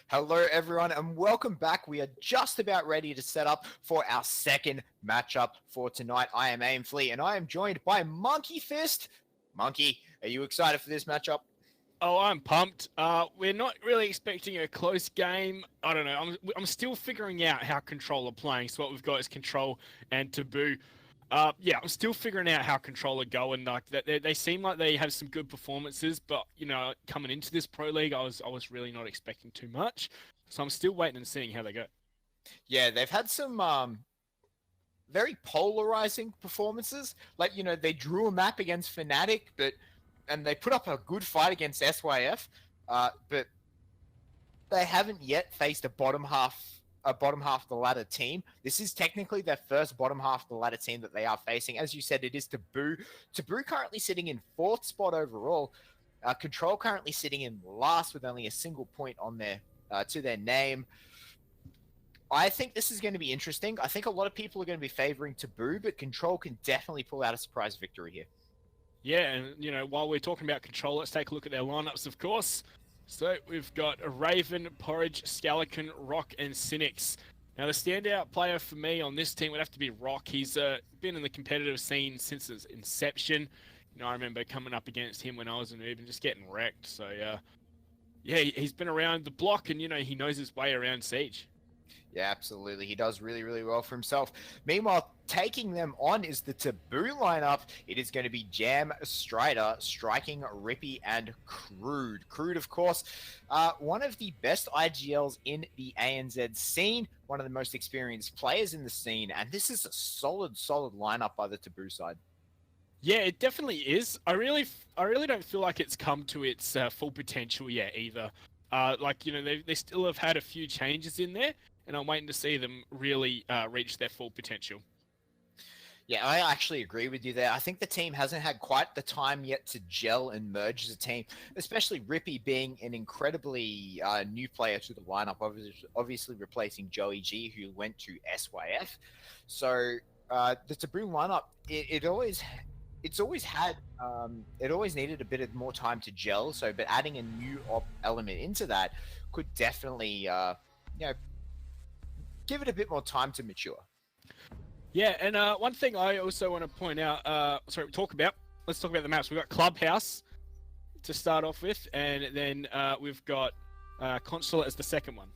Hello, everyone, and welcome back. We are just about ready to set up for our second matchup for tonight. I am Aimfleet, and I am joined by Monkey Fist. Monkey, are you excited for this matchup? Oh, I'm pumped. We're not really expecting a close game. I don't know. I'm still figuring out how Control are playing. So what we've got is Control and Taboo. Yeah, I'm still figuring out how Control are going. Like they seem like they have some good performances, but coming into this pro league, I was really not expecting too much. So I'm still waiting and seeing how they go. Yeah, they've had some very polarizing performances. Like, they drew a map against Fnatic, and they put up a good fight against SYF, but they haven't yet faced a bottom half of the ladder team. This is technically their first bottom half of the ladder team that they are facing. As you said, it is Taboo. Taboo currently sitting in 4th spot overall. Control currently sitting in last with only a single point on their to their name. I think this is going to be interesting. I think a lot of people are going to be favoring Taboo, but Control can definitely pull out a surprise victory here. Yeah, and while we're talking about Control, let's take a look at their lineups, of course. So we've got Raven, Porridge, Scallican, Rock, and Cynics. Now the standout player for me on this team would have to be Rock. He's been in the competitive scene since its inception. I remember coming up against him when I was a noob and just getting wrecked. So yeah, he's been around the block and he knows his way around Siege. Yeah, absolutely. He does really, really well for himself. Meanwhile, taking them on is the Taboo lineup. It is going to be Jam, Strider, Striking, Rippy, and Crude. Crude, of course, one of the best IGLs in the ANZ scene, one of the most experienced players in the scene, and this is a solid lineup by the Taboo side. Yeah, it definitely is. I really don't feel like it's come to its full potential yet either. They still have had a few changes in there, and I'm waiting to see them really reach their full potential. Yeah, I actually agree with you there. I think the team hasn't had quite the time yet to gel and merge as a team, especially Rippy being an incredibly new player to the lineup, obviously replacing Joey G, who went to SYF. So the Taboo lineup, it always needed a bit of more time to gel. So, but adding a new element into that could definitely, give it a bit more time to mature. Yeah, and one thing I also want to point out, let's talk about the maps. We've got Clubhouse to start off with, and then we've got Consulate as the second one.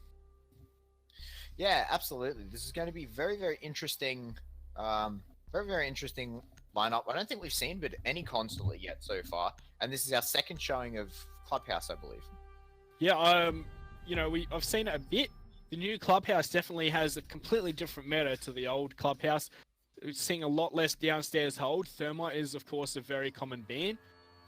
Yeah, absolutely. This is going to be very, very interesting, very, very interesting lineup. I don't think we've seen any Consulate yet so far, and this is our second showing of Clubhouse, I believe. Yeah, I've seen it a bit. The new Clubhouse definitely has a completely different meta to the old Clubhouse. We're seeing a lot less downstairs hold. Thermite is, of course, a very common ban,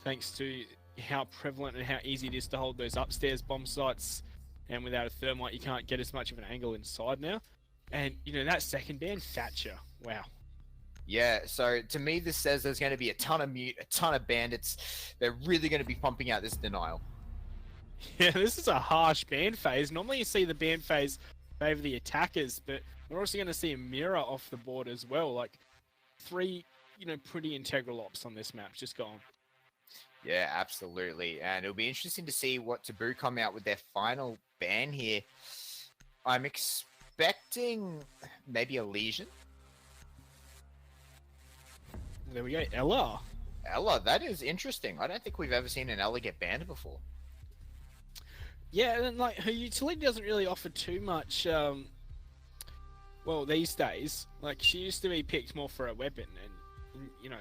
thanks to how prevalent and how easy it is to hold those upstairs bomb sites. And without a Thermite, you can't get as much of an angle inside now. And, that second ban, Thatcher. Wow. Yeah, so to me, this says there's going to be a ton of mute, a ton of bandits. They're really going to be pumping out this denial. Yeah, this is a harsh ban phase. Normally you see the ban phase favor the attackers, but we're also going to see a mirror off the board as well. Like 3, pretty integral ops on this map just gone. Yeah, absolutely. And it'll be interesting to see what Taboo come out with their final ban here. I'm expecting maybe a Legion. There we go, Ella. Ella, that is interesting. I don't think we've ever seen an Ella get banned before. Yeah, and her utility doesn't really offer too much. Well, these days, she used to be picked more for a weapon, and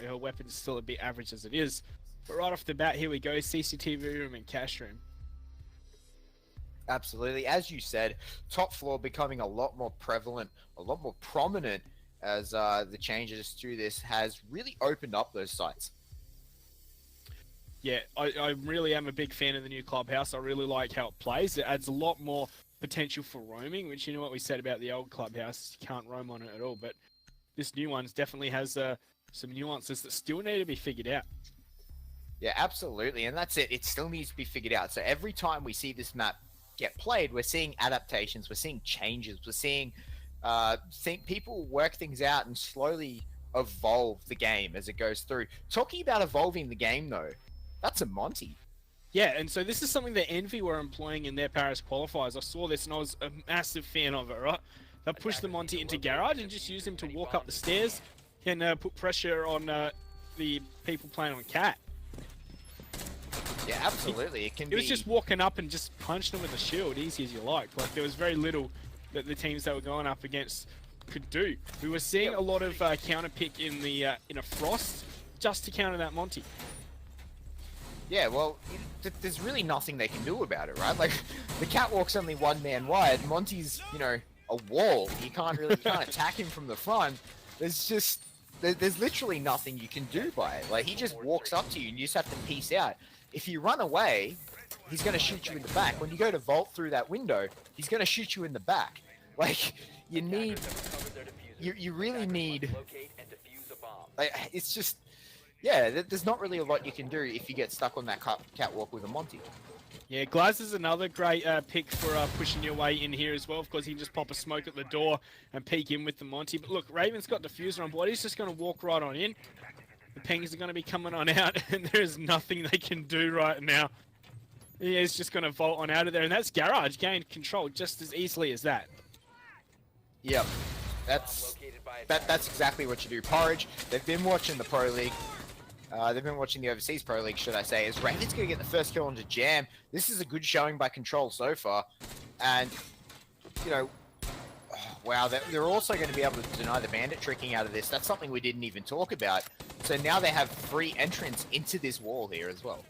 her weapon's still a bit average as it is. But right off the bat, here we go: CCTV room and cash room. Absolutely, as you said, top floor becoming a lot more prevalent, a lot more prominent as the changes to this has really opened up those sites. Yeah, I really am a big fan of the new Clubhouse. I really like how it plays. It adds a lot more potential for roaming, which what we said about the old Clubhouse, you can't roam on it at all. But this new one's definitely has some nuances that still need to be figured out. Yeah, absolutely, and that's it. It still needs to be figured out. So every time we see this map get played, we're seeing adaptations, we're seeing changes, we're seeing people work things out and slowly evolve the game as it goes through. Talking about evolving the game, though, that's a Monty. Yeah, and so this is something that Envy were employing in their Paris qualifiers. I saw this and I was a massive fan of it, right? They'll push the Monty into garage and just use him to walk up the stairs and put pressure on the people playing on Cat. Yeah, absolutely. It was just walking up and just punching them with a shield, easy as you like. Like, there was very little that the teams they were going up against could do. We were seeing a lot of counter pick in a Frost just to counter that Monty. Yeah, well, there's really nothing they can do about it, right? Like, the catwalk's only one man wide. Monty's, you know, a wall. You can't attack him from the front. There's literally nothing you can do by it. Like, he just walks up to you and you just have to peace out. If you run away, he's going to shoot you in the back. When you go to vault through that window, he's going to shoot you in the back. Like, you really need, like, it's just, yeah, there's not really a lot you can do if you get stuck on that catwalk with a Monty. Yeah, Glaz is another great pick for pushing your way in here as well. Of course, he can just pop a smoke at the door and peek in with the Monty. But look, Raven's got Diffuser on board. He's just going to walk right on in. The pings are going to be coming on out, and there's nothing they can do right now. He is just going to vault on out of there, and that's Garage gained control just as easily as that. Yep, that's exactly what you do. Porridge, they've been watching the Pro League. They've been watching the Overseas Pro League, should I say, as Raven's going to get the first kill onto Jam. This is a good showing by Control so far. And, you know, wow, they're also going to be able to deny the Bandit tricking out of this. That's something we didn't even talk about. So now they have free entrance into this wall here as well.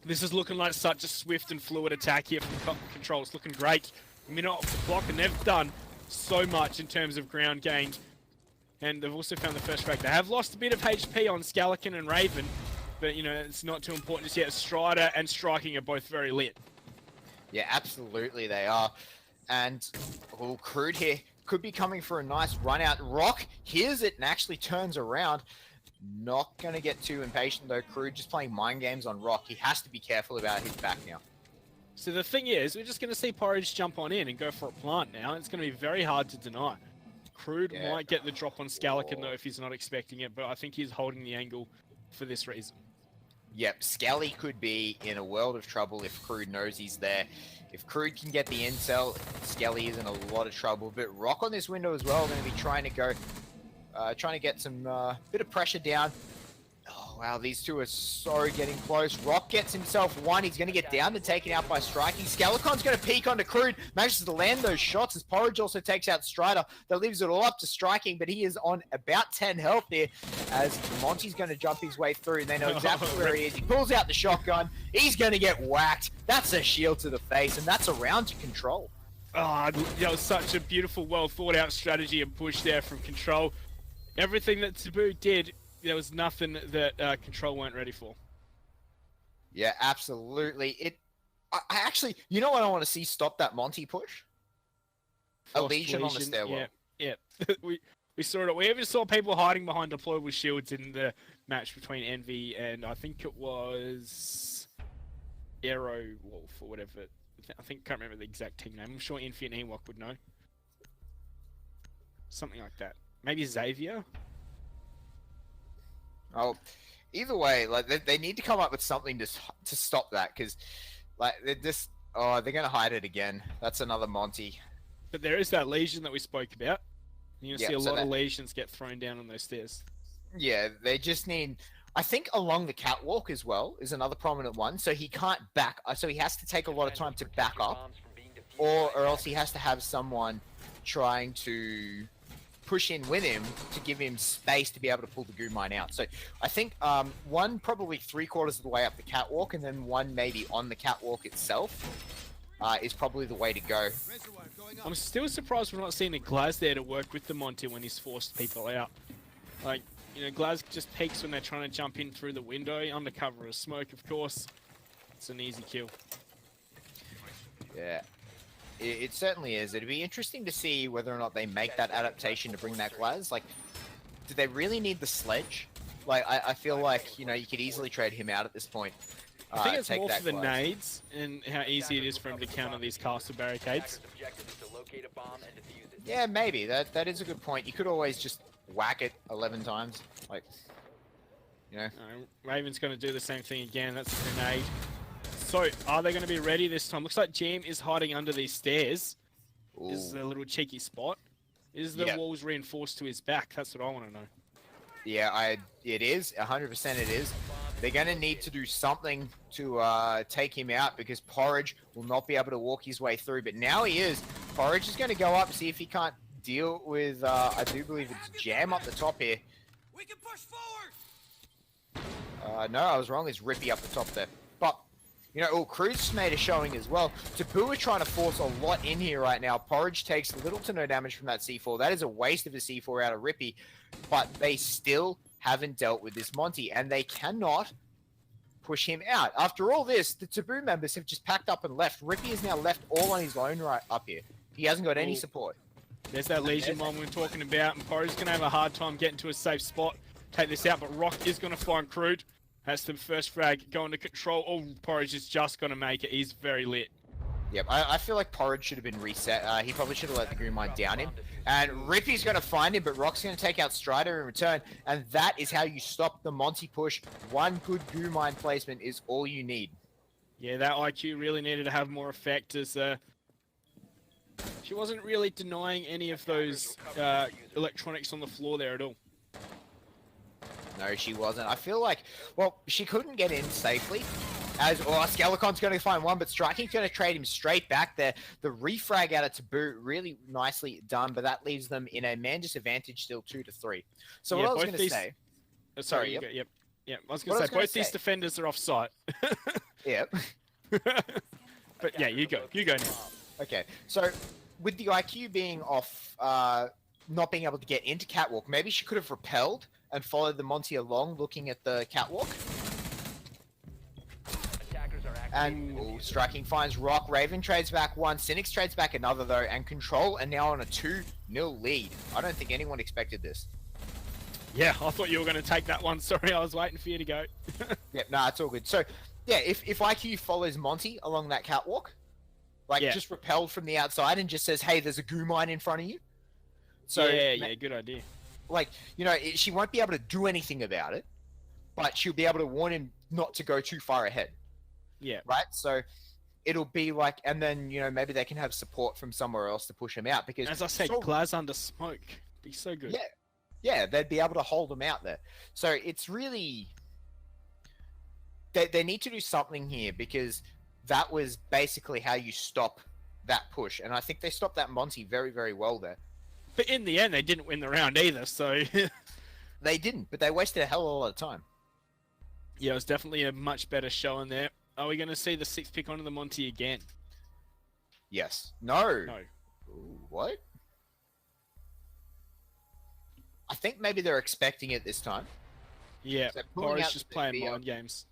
This is looking like such a swift and fluid attack here from Control. It's looking great. A minute off the clock, and they've done so much in terms of ground gained. And they've also found the first frag. They have lost a bit of HP on Scalacan and Raven, but, you know, it's not too important just yet. Strider and Striking are both very lit. Yeah, absolutely they are. And, oh, Crude here could be coming for a nice run out. Rock hears it and actually turns around. Not going to get too impatient, though. Crude just playing mind games on Rock. He has to be careful about his back now. So the thing is, we're just going to see Porridge jump on in and go for a plant now. It's going to be very hard to deny. Crude might get the drop on Scalacan, though, if he's not expecting it, but I think he's holding the angle for this reason. Yep, Scally could be in a world of trouble if Crude knows he's there. If Crude can get the intel, Scally is in a lot of trouble. But Rock on this window as well, going to be trying to get some bit of pressure down. Oh, wow, these two are so getting close. Rock gets himself one. He's going to get down and taken out by Striking. Scalacon's going to peek onto Crude. Manages to land those shots as Porridge also takes out Strider. That leaves it all up to Striking, but he is on about 10 health here as Monty's going to jump his way through. They know exactly where he is. He pulls out the shotgun. He's going to get whacked. That's a shield to the face, and that's a round to Control. Oh, that was such a beautiful, well thought out strategy and push there from Control. Everything that Taboo did, there was nothing that Control weren't ready for. Yeah, absolutely. I actually, you know what I want to see stop that Monty push? A Legion on the stairwell. Yeah. we saw it. We even saw people hiding behind deployable shields in the match between Envy and I think it was Aero Wolf or whatever. I can't remember the exact team name. I'm sure Envy and Ewok would know. Something like that. Maybe Xavier? Oh, either way, like they need to come up with something to stop that, because like they're gonna hide it again. That's another Monty. But there is that Legion that we spoke about. You're gonna see a lot of Legions get thrown down on those stairs. Yeah, they just need. I think along the catwalk as well is another prominent one. So he can't back. So he has to take a lot of time to back up, or else he has to have someone trying to push in with him to give him space to be able to pull the goo mine out. So I think one probably 3/4 of the way up the catwalk, and then one maybe on the catwalk itself is probably the way to go. I'm still surprised we're not seeing a Glaz there to work with the Monty when he's forced people out. Like, you know, Glaz just peeks when they're trying to jump in through the window, under cover of smoke, of course. It's an easy kill. Yeah. It certainly is. It'd be interesting to see whether or not they make that adaptation to bring that Glaz. Like, do they really need the sledge? Like, I feel like, you know, you could easily trade him out at this point. I think it's more for the nades and how easy it is for him to counter these castle barricades. Yeah, maybe. That is a good point. You could always just whack it 11 times. Like, you know. Raven's going to do the same thing again. That's a grenade. So, are they going to be ready this time? Looks like Jam is hiding under these stairs. Ooh. This is a little cheeky spot. Is the Yep. walls reinforced to his back? That's what I want to know. Yeah, it is. 100% it is. They're going to need to do something to take him out because Porridge will not be able to walk his way through. But now he is. Porridge is going to go up, see if he can't deal with, I do believe it's Jam up the top here. We can push forward. No, I was wrong. It's Rippy up the top there. But, you know, Cruz made a showing as well. Taboo are trying to force a lot in here right now. Porridge takes little to no damage from that C4. That is a waste of a C4 out of Rippy. But they still haven't dealt with this Monty, and they cannot push him out. After all this, the Taboo members have just packed up and left. Rippy is now left all on his own right up here. He hasn't got any support. There's that Legion one we were talking about, and Porridge is going to have a hard time getting to a safe spot. Take this out, but Rock is going to find Crude. Has the first frag going to control. Oh, Porridge is just going to make it. He's very lit. Yep, I feel like Porridge should have been reset. He probably should have let the Green Mine down him. And Rippy's going to find him, but Rock's going to take out Strider in return. And that is how you stop the Monty push. One good Goo Mine placement is all you need. Yeah, that IQ really needed to have more effect as she wasn't really denying any of those electronics on the floor there at all. No, she wasn't. I feel like, well, she couldn't get in safely. Skelecon's going to find one, but Striking's going to trade him straight back there. The refrag out of Taboo, really nicely done, but that leaves them in a man disadvantage still 2-3. So Yeah, what I was both going to say... Sorry, yep. Yep. I was going to say, both these defenders are off-site. Yep. But yeah, you go now. Okay, so with the IQ being off, not being able to get into Catwalk, maybe she could have repelled and followed the Monty along looking at the Catwalk. And Striking finds Rock. Raven trades back one. Cynics trades back another, though. And Control are now on a 2-0 lead. I don't think anyone expected this. Yeah, I thought you were going to take that one. Sorry, I was waiting for you to go. Yep, nah, it's all good. So, yeah, if IQ follows Monty along that catwalk, like just repelled from the outside and just says, hey, there's a goo mine in front of you. So yeah, good idea. Like, you know, she won't be able to do anything about it, but she'll be able to warn him not to go too far ahead. Yeah. Right? So it'll be like, and then, you know, maybe they can have support from somewhere else to push him out because... As I said, Glaz under smoke. Be so good. Yeah. Yeah, they'd be able to hold him out there. So it's really... They need to do something here because that was basically how you stop that push. And I think they stopped that Monty very, very well there. But in the end, they didn't win the round either, so... They didn't, but they wasted a hell of a lot of time. Yeah, it was definitely a much better showing there. Are we going to see the 6th pick onto the Monty again? Yes. No. No. Ooh, what? I think maybe they're expecting it this time. Yeah, So or it's just playing mind games.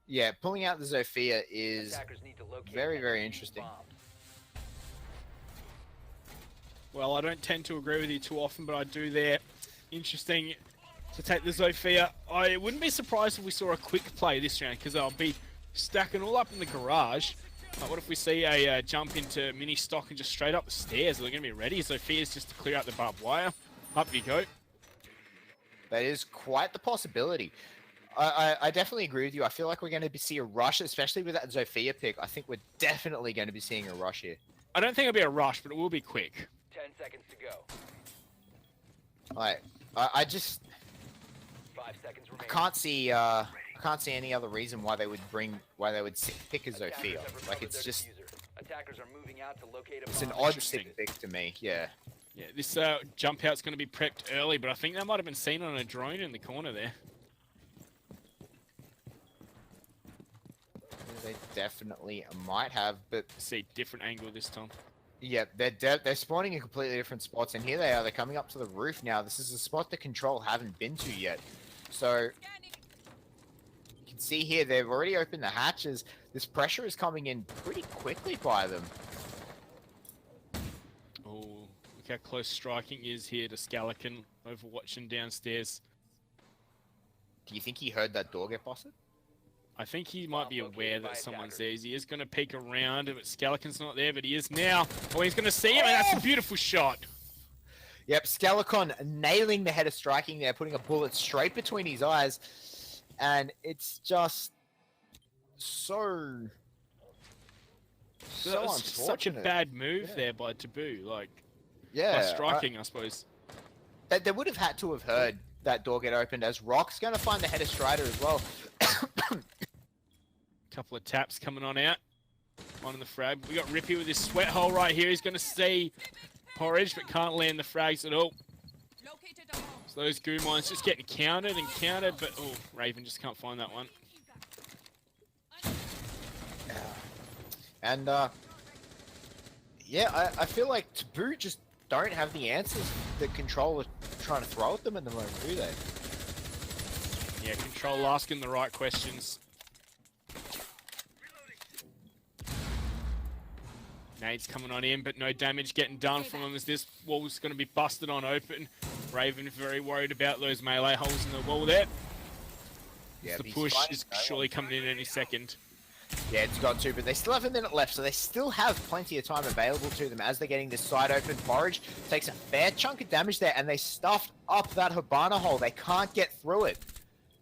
Yeah, pulling out the Zofia is very, very interesting. Well, I don't tend to agree with you too often, but I do there. Interesting to take the Zofia. I wouldn't be surprised if we saw a quick play this round, because they'll be stacking all up in the garage. What if we see a jump into mini stock and just straight up the stairs? Are they going to be ready? Zofia's just to clear out the barbed wire. Up you go. That is quite the possibility. I definitely agree with you. I feel like we're going to see a rush, especially with that Zofia pick. I think we're definitely going to be seeing a rush here. I don't think it'll be a rush, but it will be quick. 10 seconds to go. I just 5 seconds remaining. I can't see any other reason why they would pick a Zofia. Like it's just Attackers are moving out to locate a it's an bomb. odd Interesting. pick to me. Yeah. Yeah, this jump out's going to be prepped early, but I think that might have been seen on a drone in the corner there. They definitely might have, but See, different angle this time. yeah, they're spawning in completely different spots, and here they are. They're coming up to the roof now. This is a spot the Control haven't been to yet, so you can see here they've already opened the hatches. This pressure is coming in pretty quickly by them. Oh, look how close Striking is here to Scalican, overwatching downstairs. Do you think he heard that door get busted? I think he might be aware that someone's there. He is going to peek around, but Scalican's not there, but he is now. Oh, he's going to see him, and that's a beautiful shot. Yep, Scalicon nailing the head of Striking there, putting a bullet straight between his eyes. And it's just... so That's just such a unfortunate. bad move Yeah. there by Taboo. Like, Yeah, by striking, I suppose. they would have had to have heard that door get opened, as Rock's going to find the header strider as well. Couple of taps coming on out. On the frag. We got Rippy with his sweat hole right here. He's going to see Porridge, but can't land the frags at all. So those goo mines just getting countered and countered, but oh, Raven just can't find that one. And yeah, I feel like Taboo just don't have the answers that Control are trying to throw at them at the moment, do they? Yeah, Control asking the right questions. Nades coming on in, but no damage getting done from him as this wall's going to be busted on open. Raven very worried about those melee holes in the wall there. Yeah, The but he's push finding is no one. surely coming in any second. Yeah, it's got to, but they still have a minute left, so they still have plenty of time available to them as they're getting this side open. Porridge takes a fair chunk of damage there, and they stuffed up that Habana hole. They can't get through it.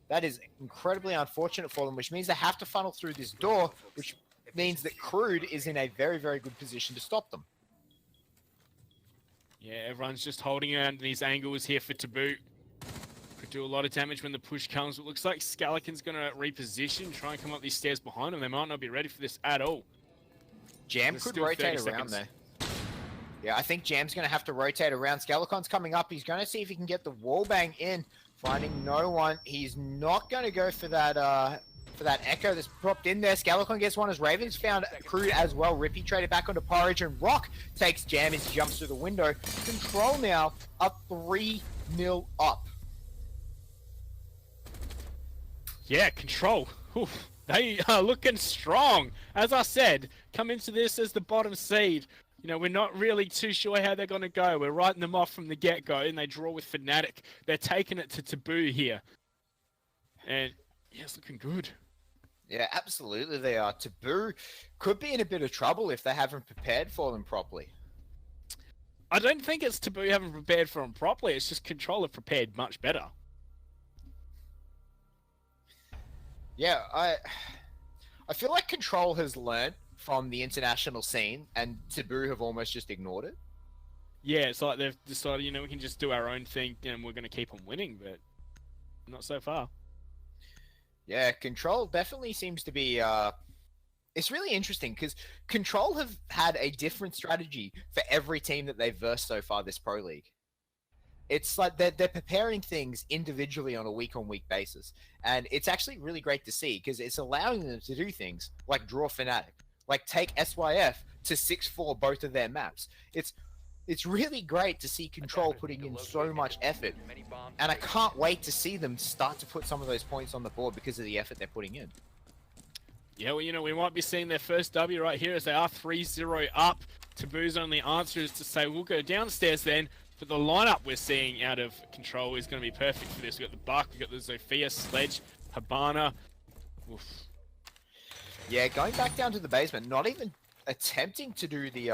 That is incredibly unfortunate for them, which means they have to funnel through this door, which means that Crude is in a very, very good position to stop them. Yeah, everyone's just holding around these angles here for Taboo. Could do a lot of damage when the push comes. It looks like Scalacon's going to reposition, try and come up these stairs behind him. They might not be ready for this at all. Jam There's could still 30 rotate around seconds. there. Yeah, I think Jam's going to have to rotate around. Scalacon's coming up. He's going to see if he can get the wallbang in. Finding no one. He's not going to go for that echo that's popped in there. Scalacon gets one as Ravens found Crude as well. Rippy traded back onto Porridge, and Rock takes Jam as he jumps through the window. Control now up 3-0 up. Yeah, Control. Oof, they are looking strong. As I said, come into this as the bottom seed. You know, we're not really too sure how they're going to go. We're writing them off from the get-go, and they draw with Fnatic. They're taking it to Taboo here. And, yeah, it's looking good. Yeah, absolutely they are. Taboo could be in a bit of trouble if they haven't prepared for them properly. I don't think it's Taboo haven't prepared for them properly. It's just Control have prepared much better. Yeah, I feel like Control has learnt from the international scene, and Taboo have almost just ignored it. Yeah, it's like they've decided, you know, we can just do our own thing and we're going to keep on winning, but not so far. Yeah, Control definitely seems to be... It's really interesting, because Control have had a different strategy for every team that they've versed so far this Pro League. It's like they're preparing things individually on a week-on-week basis. And it's actually really great to see, because it's allowing them to do things like draw Fnatic, like take SYF to 6-4 both of their maps. It's really great to see Control putting in so much effort, and I can't wait to see them start to put some of those points on the board because of the effort they're putting in. Yeah, well, you know, we might be seeing their first W right here as they are 3-0 up. Taboo's only answer is to say, we'll go downstairs then, but the lineup we're seeing out of Control is going to be perfect for this. We've got the Buck, we've got the Zofia, Sledge, Habana. Oof. Yeah, going back down to the basement, not even attempting to do the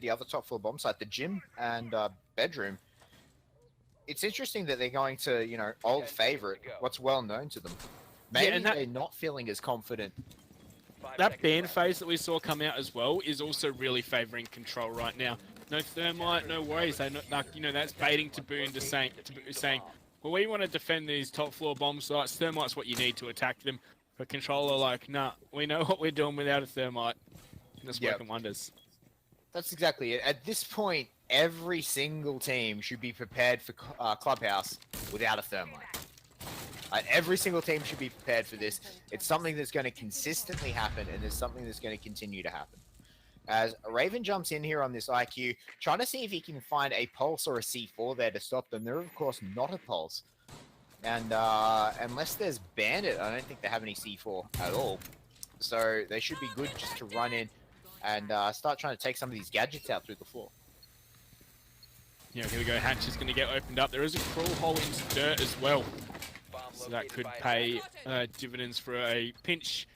other top floor bomb site, the gym and bedroom. It's interesting that they're going to, you know, old favorite, what's well known to them. Maybe and they're not feeling as confident. That band phase that we saw come out as well is also really favouring Control right now. No Thermite, no worries. They not, you know, that's baiting Taboo into saying, well, we want to defend these top floor bomb sites. Thermite's what you need to attack them. But Control are like, nah, we know what we're doing without a Thermite. And it's working wonders. That's exactly it. At this point, every single team should be prepared for Clubhouse without a Thermite. Every single team should be prepared for this. It's something that's going to consistently happen, and it's something that's going to continue to happen. As Raven jumps in here on this IQ, trying to see if he can find a Pulse or a C4 there to stop them. They're, of course, not a Pulse. And unless there's Bandit, I don't think they have any C4 at all. So they should be good just to run in and start trying to take some of these gadgets out through the floor. Yeah, here we go. Hatch is going to get opened up. There is a crawl hole into dirt as well. So that could pay dividends for a pinch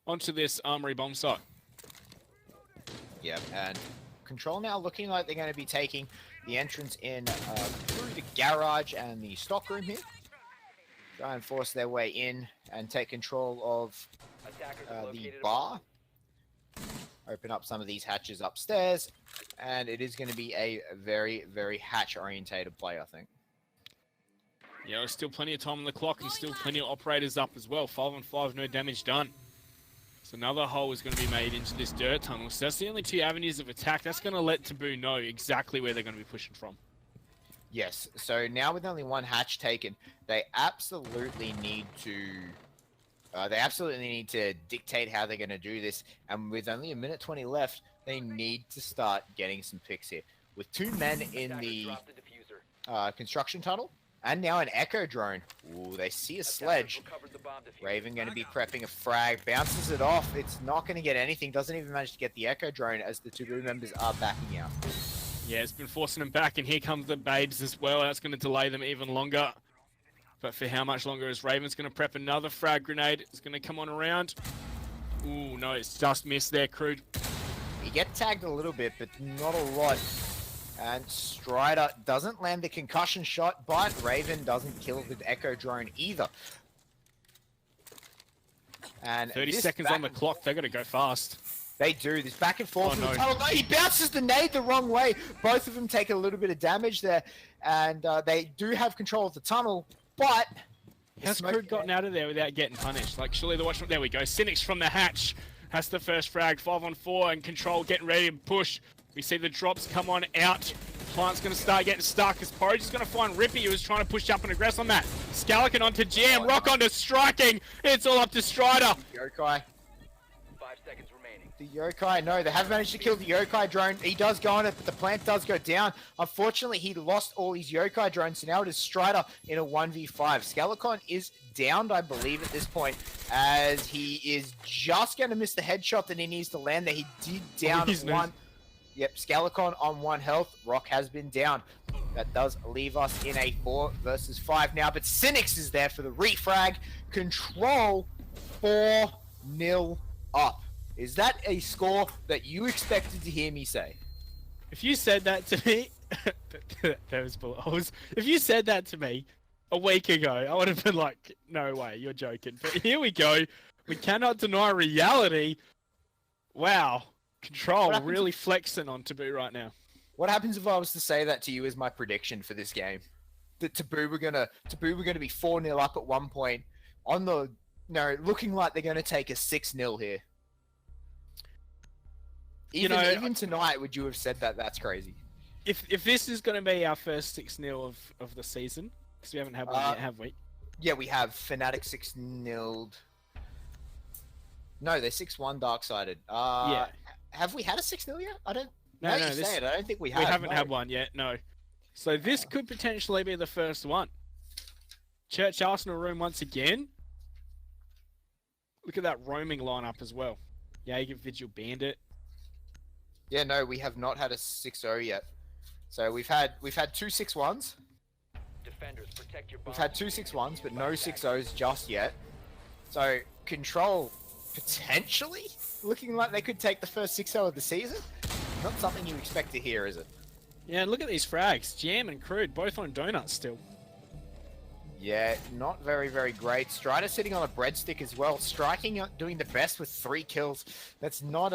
onto this armory bomb site. Yep, and Control now looking like they're going to be taking the entrance in through the garage and the stockroom here. Try and force their way in and take control of Attackers have the located a bar. Open up some of these hatches upstairs, and it is going to be a very, very hatch-orientated play, I think. Yeah, there's still plenty of time on the clock and still plenty of operators up as well. 5 on 5, no damage done. So another hole is going to be made into this dirt tunnel. So that's the only 2 avenues of attack. That's going to let Taboo know exactly where they're going to be pushing from. Yes, so now with only 1 hatch taken, they absolutely need to... dictate how they're going to do this. And with only 1:20 left, they need to start getting some picks here. With 2 men in Attackers the dropped the diffuser. construction tunnel, and now an echo drone. Ooh, they see a Attackers sledge. recovered the bomb diffuser. Raven going to be prepping a frag, bounces it off. It's not going to get anything. Doesn't even manage to get the echo drone as the Taboo members are backing out. Yeah, it's been forcing them back, and here comes the babes as well. That's going to delay them even longer. But for how much longer is Raven's going to prep another frag grenade? It's going to come on around. Ooh, no, it's just missed there, Crude. You get tagged a little bit, but not a lot. And Strider doesn't land the concussion shot, but Raven doesn't kill the echo drone either. And 30 seconds on the clock. They're going to go fast. They do. This back and forth Oh, in the no. tunnel. No, he bounces the nade the wrong way. Both of them take a little bit of damage there. And they do have control of the tunnel, but... How's Crude gotten out of there without getting punished? Like, surely the watchman... There we go. Cynics from the hatch. Has the first frag. 5 on 4 and Control getting ready to push. We see the drops come on out. Plant's going to start getting stuck as Porridge is going to find Rippy, who was trying to push up and aggress on that. Scallican onto Jam. Rock onto Striking. It's all up to Strider. Yokai. 5 seconds remaining. The Yokai, no, they have managed to kill the Yokai drone. He does go on it, but the plant does go down. Unfortunately, he lost all his Yokai drones, so now it is Strider in a 1v5. Scalicon is downed, I believe, at this point, as he is just going to miss the headshot that he needs to land there. He did down one. Yep, Scalicon on 1 health. Rock has been down. That does leave us in a 4 versus 5 now, but Cynics is there for the refrag. Control 4-0 up. Is that a score that you expected to hear me say? If you said that to me... that was bullet holes. If you said that to me a week ago, I would have been like, no way, you're joking. But here we go. We cannot deny reality. Wow. Control really flexing on Taboo right now. What happens if I was to say that to you as my prediction for this game? That Taboo were gonna be 4-0 up at one point on the looking like they're gonna take a 6-0 here. Even tonight, would you have said that? That's crazy. If this is going to be our first 6-0 of the season, because we haven't had one yet, have we? Yeah, we have. Fnatic 6-0'd. No, they're 6-1 Darksided. Yeah. Have we had a 6-0 yet? I don't. No, I don't think we have. We haven't had one yet. No. So this could potentially be the first one. Church Arsenal room once again. Look at that roaming lineup as well. Jaeger, Vigil, Bandit. Yeah, no, we have not had a 6-0 yet. So we've had 2 6-1s. Defenders, protect your We've had 2 6-1s, but no 6-0s just yet. So Control potentially looking like they could take the first 6-0 of the season. Not something you expect to hear, is it? Yeah, and look at these frags. Jam and Crude, both on donuts still. Yeah, not very, very great. Strider sitting on a breadstick as well. Striking, doing the best with 3 kills. That's not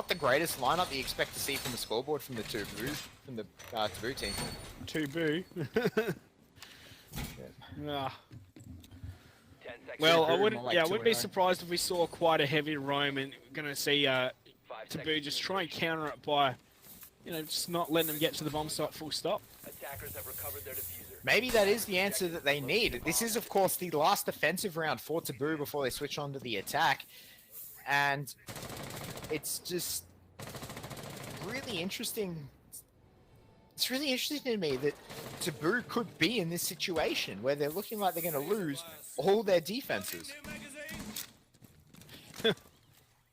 the greatest lineup that you expect to see from the scoreboard from the Taboo team. Taboo. Ah. 10 seconds. Well, I Taboo, wouldn't. more like Yeah, I wouldn't be 2-0. surprised if we saw quite a heavy roam, and gonna see 5 Taboo seconds just to try and counter it by, just not letting them get to the bomb site full stop. Attackers have recovered their diffuser. Maybe that is the answer that they need. This is, of course, the last offensive round for Taboo before they switch on to the attack. And it's just really interesting. It's really interesting to me that Taboo could be in this situation where they're looking like they're going to lose all their defenses.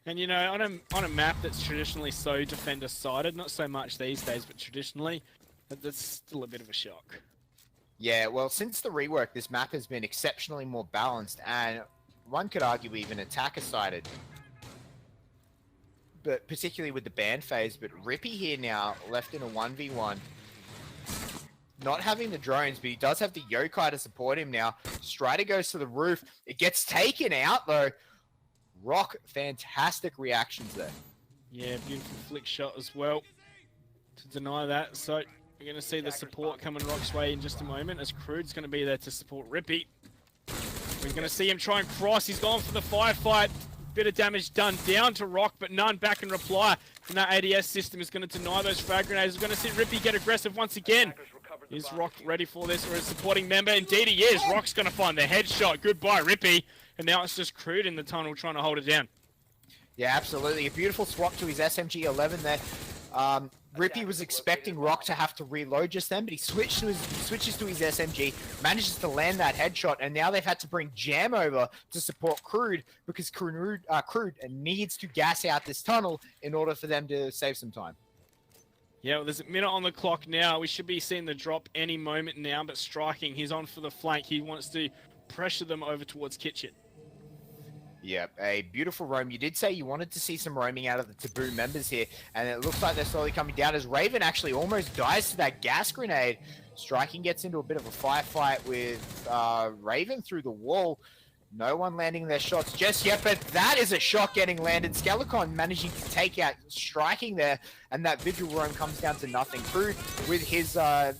And on a map that's traditionally so defender-sided, not so much these days, but traditionally, that's still a bit of a shock. Yeah, well, since the rework, this map has been exceptionally more balanced, and one could argue even attacker-sided. But particularly with the ban phase, but Rippy here now, left in a 1v1. not having the drones, but he does have the yokai to support him now. Strider goes to the roof. It gets taken out, though. Rock, fantastic reactions there. Yeah, beautiful flick shot as well to deny that. So we're going to see the support coming Rock's way in just a moment, as Crude's going to be there to support Rippy. We're going to see him try and cross. He's gone for the firefight. Bit of damage done down to Rock, but none back in reply. And that ADS system is going to deny those frag grenades. We're going to see Rippy get aggressive once again. Is Rock ready for this, or a supporting member? Indeed he is. Rock's going to find the headshot. Goodbye, Rippy. And now it's just Crude in the tunnel trying to hold it down. Yeah, absolutely. A beautiful swap to his SMG-11 there. Rippy was expecting Rock to have to reload just then, but he switches to his SMG, manages to land that headshot, and now they've had to bring Jam over to support Crude, because Crude needs to gas out this tunnel in order for them to save some time. Yeah, well, there's a minute on the clock now. We should be seeing the drop any moment now, but striking. He's on for the flank. He wants to pressure them over towards Kitchen. Yeah, a beautiful roam. You did say you wanted to see some roaming out of the Taboo members here, and it looks like they're slowly coming down as Raven actually almost dies to that gas grenade. Striking gets into a bit of a firefight with Raven through the wall. No one landing their shots just yet, but that is a shot getting landed. Skelecon managing to take out Striking there, and that Vigil roam comes down to nothing. Crude with his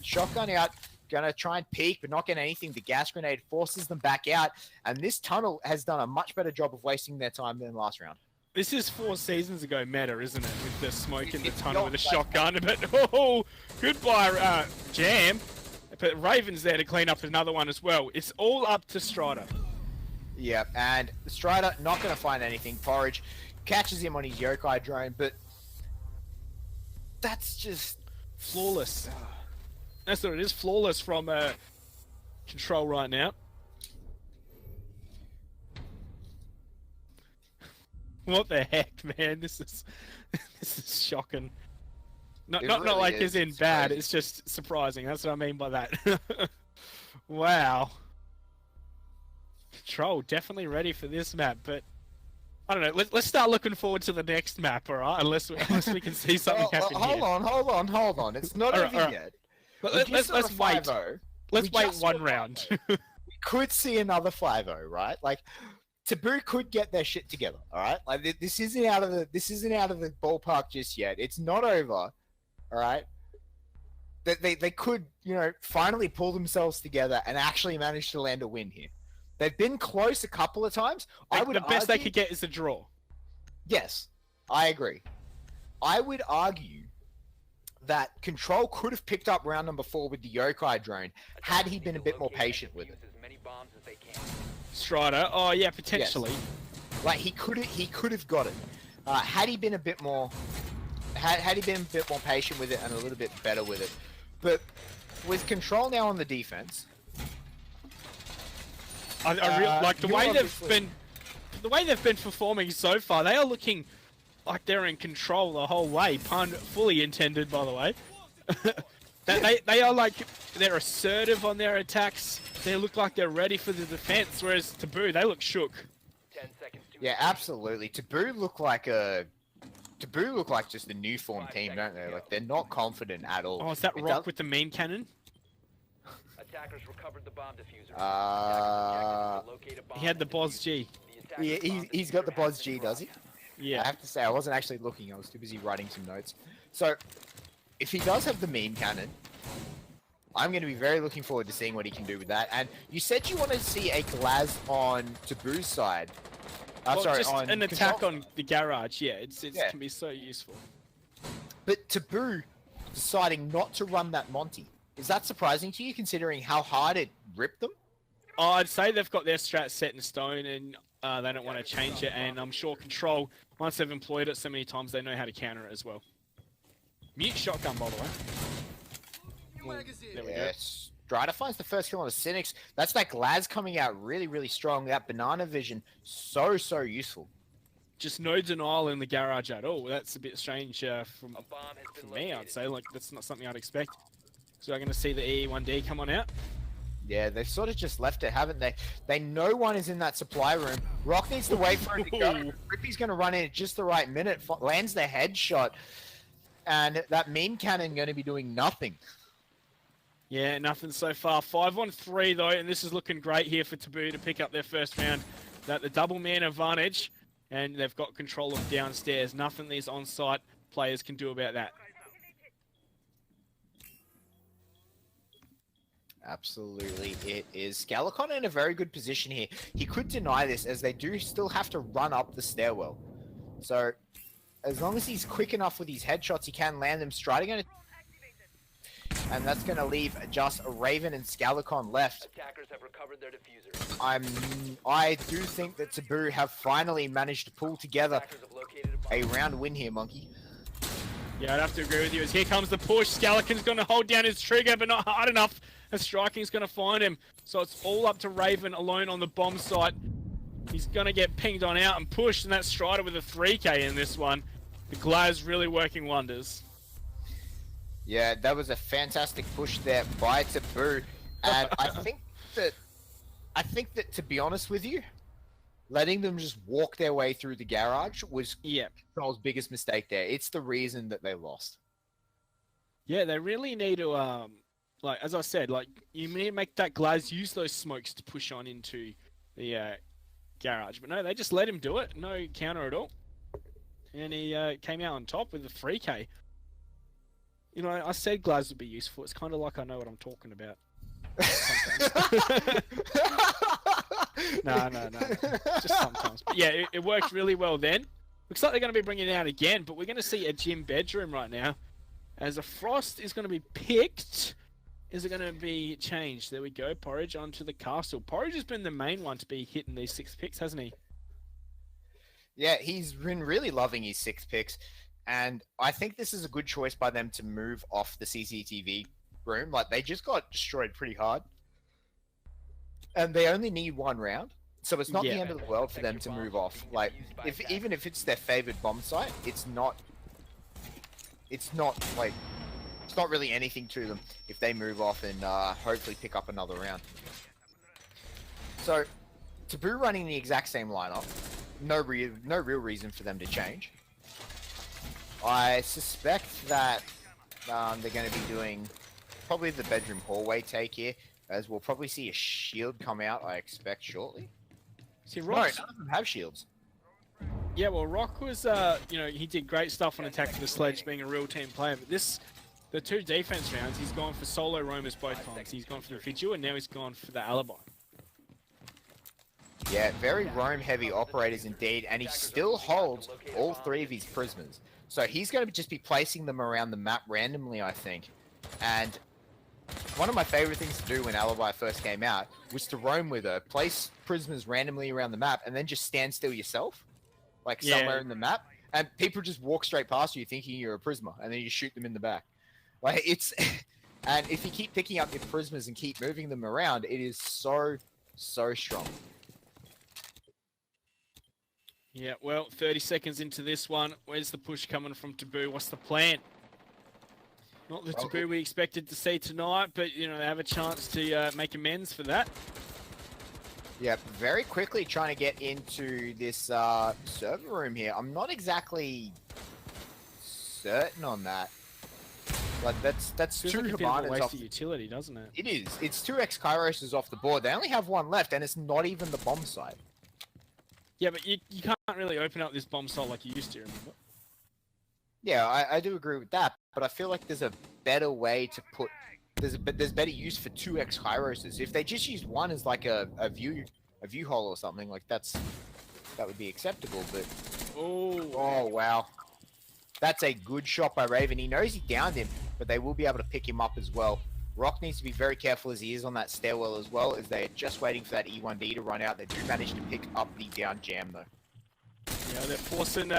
shotgun out, gonna try and peek, but not getting anything. The gas grenade forces them back out, and this tunnel has done a much better job of wasting their time than last round. This is 4 seasons ago meta, isn't it? With the smoke in the tunnel with a shotgun. But oh, goodbye, Jam. But Raven's there to clean up another one as well. It's all up to Strider. Yeah, and Strider not gonna find anything. Porridge catches him on his yokai drone, but that's just Flawless. That's what it is. Flawless from Control right now. What the heck, man? This is shocking. Not really like is. as in It's bad. crazy. It's just surprising. That's what I mean by that. Wow. Control definitely ready for this map, but I don't know. Let's start looking forward to the next map, all right? Unless we can see something happen here. Hold on. It's not over Alright. yet. Let's wait. 5-0. Let's We wait just one saw round. 5-0. We could see another 5-0, right? Like Taboo could get their shit together, all right? Like this isn't out of the ballpark just yet. It's not over, all right? They could, finally pull themselves together and actually manage to land a win here. They've been close a couple of times. The best they could get is a draw. Yes, I agree. I would argue that Control could have picked up round number 4 with the yokai drone had he been a bit more patient with it. Strider, oh yeah, potentially. Yes. Like he could have got it. Had he been a bit more, had he been a bit more patient with it and a little bit better with it. But with Control now on the defense, I like the you're way obviously- the way they've been performing so far. They are looking like they're in control the whole way. Pun fully intended, by the way. they are like, they're assertive on their attacks. They look like they're ready for the defense, whereas Taboo, they look shook. 10 seconds to yeah, absolutely. Taboo look like just a new formed team, don't they? Like they're not confident at all. Oh, is that It Rock does- with the main cannon? Attackers recovered the bomb diffuser. He had the Boz G. Yeah, he's got the Boz G, does he? Yeah. I have to say, I wasn't actually looking. I was too busy writing some notes. So, if he does have the mean cannon, I'm going to be very looking forward to seeing what he can do with that. And you said you want to see a Glaz on Taboo's side. Well, Sorry, just on an attack Control. on the garage. Yeah, it Yeah. can be so useful. But Taboo deciding not to run that Monty. Is that surprising to you, considering how hard it ripped them? Oh, I'd say they've got their strat set in stone, and they don't want to change it. And I'm sure Control, once they've employed it so many times, they know how to counter it as well. Mute shotgun, by the way. Well, there we go. Yes. Strider finds the first kill on the Cynics. That's that Glaz coming out really, really strong. That banana vision, so useful. Just no denial in the garage at all. That's a bit strange from A bomb has been me, I'd located. say. Like, that's not something I'd expect. So I'm going to see the E1D come on out. Yeah, they've sort of just left it, haven't they? They know one is in that supply room. Rock needs to wait for it to go. Rippy's going to run in at just the right minute, lands the headshot, and that mean cannon going to be doing nothing. Yeah, nothing so far. 5-on-3 though, and this is looking great here for Taboo to pick up their first round. That the double man advantage, and they've got control of downstairs. Nothing these on-site players can do about that. Absolutely, it is. Scalicon in a very good position here. He could deny this as they do still have to run up the stairwell. So, as long as he's quick enough with his headshots, he can land them straight. And that's going to leave just Raven and Scalicon left. Attackers have recovered their diffuser. I do think that Taboo have finally managed to pull together Attackers have located a round win here, Monkey. Yeah, I'd have to agree with you. As here comes the push. Scalicon's going to hold down his trigger, but not hard enough. And Striking's going to find him. So it's all up to Raven alone on the bomb site. He's going to get pinged on out and pushed, and that's Strider with a 3K in this one. The Glaz really working wonders. Yeah, that was a fantastic push there by Taboo. And I think that to be honest with you, letting them just walk their way through the garage was Control's biggest mistake there. It's the reason that they lost. Yeah, they really need to, like, as I said, like, you need to make that Glaz use those smokes to push on into the garage. But no, they just let him do it. No counter at all. And he came out on top with a 3K. You know, I said Glaz would be useful. It's kind of like I know what I'm talking about. No. Just sometimes. But yeah, it worked really well then. Looks like they're going to be bringing it out again, but we're going to see a gym bedroom right now. As a Frost is going to be picked. Is it going to be changed? There we go. Porridge onto the castle. Porridge has been the main one to be hitting these 6 picks, hasn't he? Yeah, he's been really loving his 6 picks. And I think this is a good choice by them to move off the CCTV room. Like, they just got destroyed pretty hard. And they only need 1 round. So it's not the end of the world for them to move off. Like, even if it's their favored bomb site, it's not really anything to them if they move off and hopefully pick up another round. So, Taboo running the exact same lineup. No real reason for them to change. I suspect that they're going to be doing probably the bedroom hallway take here, as we'll probably see a shield come out, I expect, shortly. See, No, none of them have shields. Yeah, well, Rock was, you know, he did great stuff on Attack for the Sledge, being a real team player, but the 2 defense rounds, he's gone for solo roamers both times. He's gone for the Fidju, and now he's gone for the Alibi. Yeah, very roam-heavy operators indeed, and he still holds all 3 of his prisoners. So he's going to just be placing them around the map randomly, I think. And one of my favorite things to do when Alibi first came out was to roam with her, place prisoners randomly around the map, and then just stand still yourself, like somewhere in the map, and people just walk straight past you thinking you're a prisoner, and then you shoot them in the back. Like, it's... And if you keep picking up your prisoners and keep moving them around, it is so strong. Yeah, well, 30 seconds into this one. Where's the push coming from Taboo? What's the plan? Not the Taboo we expected to see tonight, but, you know, they have a chance to make amends for that. Yeah, very quickly trying to get into this server room here. I'm not exactly certain on that. Like, that's Feels 2 like a bit of a Habanas waste off. of utility, doesn't it? It is. It's 2 X-Kyroses off the board. They only have 1 left, and it's not even the bomb site. Yeah, but you can't really open up this bomb site like you used to, remember? Yeah, I do agree with that, but I feel like there's a better way to put... There's better use for 2 X-Kyroses. If they just used 1 as like a view hole or something, like that would be acceptable, but... Oh, wow. That's a good shot by Raven. He knows he downed him, but they will be able to pick him up as well. Rock needs to be very careful as he is on that stairwell as well, as they're just waiting for that E1D to run out. They do manage to pick up the down jam, though. Yeah, they're forcing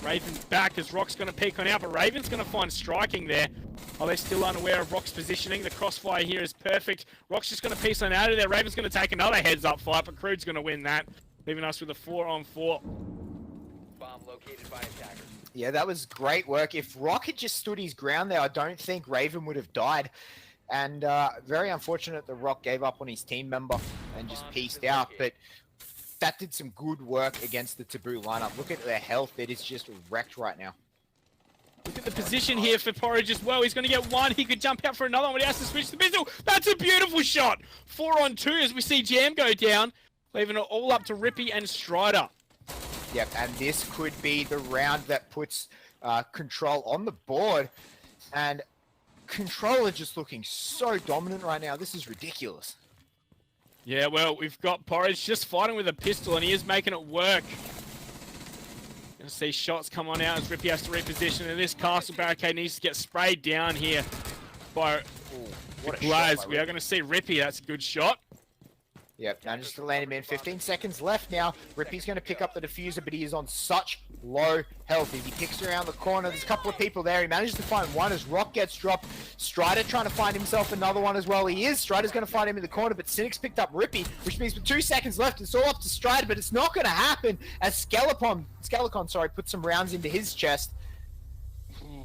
Raven back as Rock's going to peek on out, but Raven's going to find Striking there. Are they still unaware of Rock's positioning? The crossfire here is perfect. Rock's just going to piece on out of there. Raven's going to take another heads-up fight, but Crude's going to win that, leaving us with a 4-on-4. Bomb located by attackers. Yeah, that was great work. If Rock had just stood his ground there, I don't think Raven would have died. And very unfortunate that Rock gave up on his team member and just pieced out. But that did some good work against the Taboo lineup. Look at their health. It is just wrecked right now. Look at the position here for Porridge as well. He's going to get one. He could jump out for another one, but he has to switch the pistol. That's a beautiful shot. 4 on 2 as we see Jam go down, leaving it all up to Rippy and Strider. Yep, and this could be the round that puts Control on the board. And Control are just looking so dominant right now. This is ridiculous. Yeah, well, we've got Porridge just fighting with a pistol, and he is making it work. Gonna see shots come on out as Rippy has to reposition, and this castle barricade needs to get sprayed down here by the Glaz. We are gonna see Rippy. That's a good shot. Yep, manages to land him in. 15 seconds left now. Rippy's going to pick up the diffuser, but he is on such low health. If he picks around the corner, there's a couple of people there. He manages to find one as Rock gets dropped. Strider trying to find himself another one as well. He is. Strider's going to find him in the corner, but Cynic's picked up Rippy, which means with 2 seconds left, it's all up to Strider, but it's not going to happen as Skelecon, puts some rounds into his chest.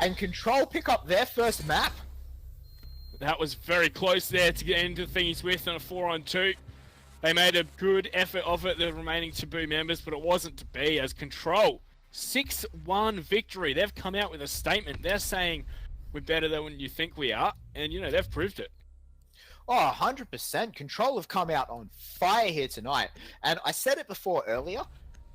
And Control pick up their first map. That was very close there to get into the thing he's with on a 4 on 2. They made a good effort of it, the remaining Taboo members, but it wasn't to be as Control. 6-1 victory. They've come out with a statement. They're saying we're better than you think we are, and, you know, they've proved it. Oh, 100%. Control have come out on fire here tonight. And I said it before earlier,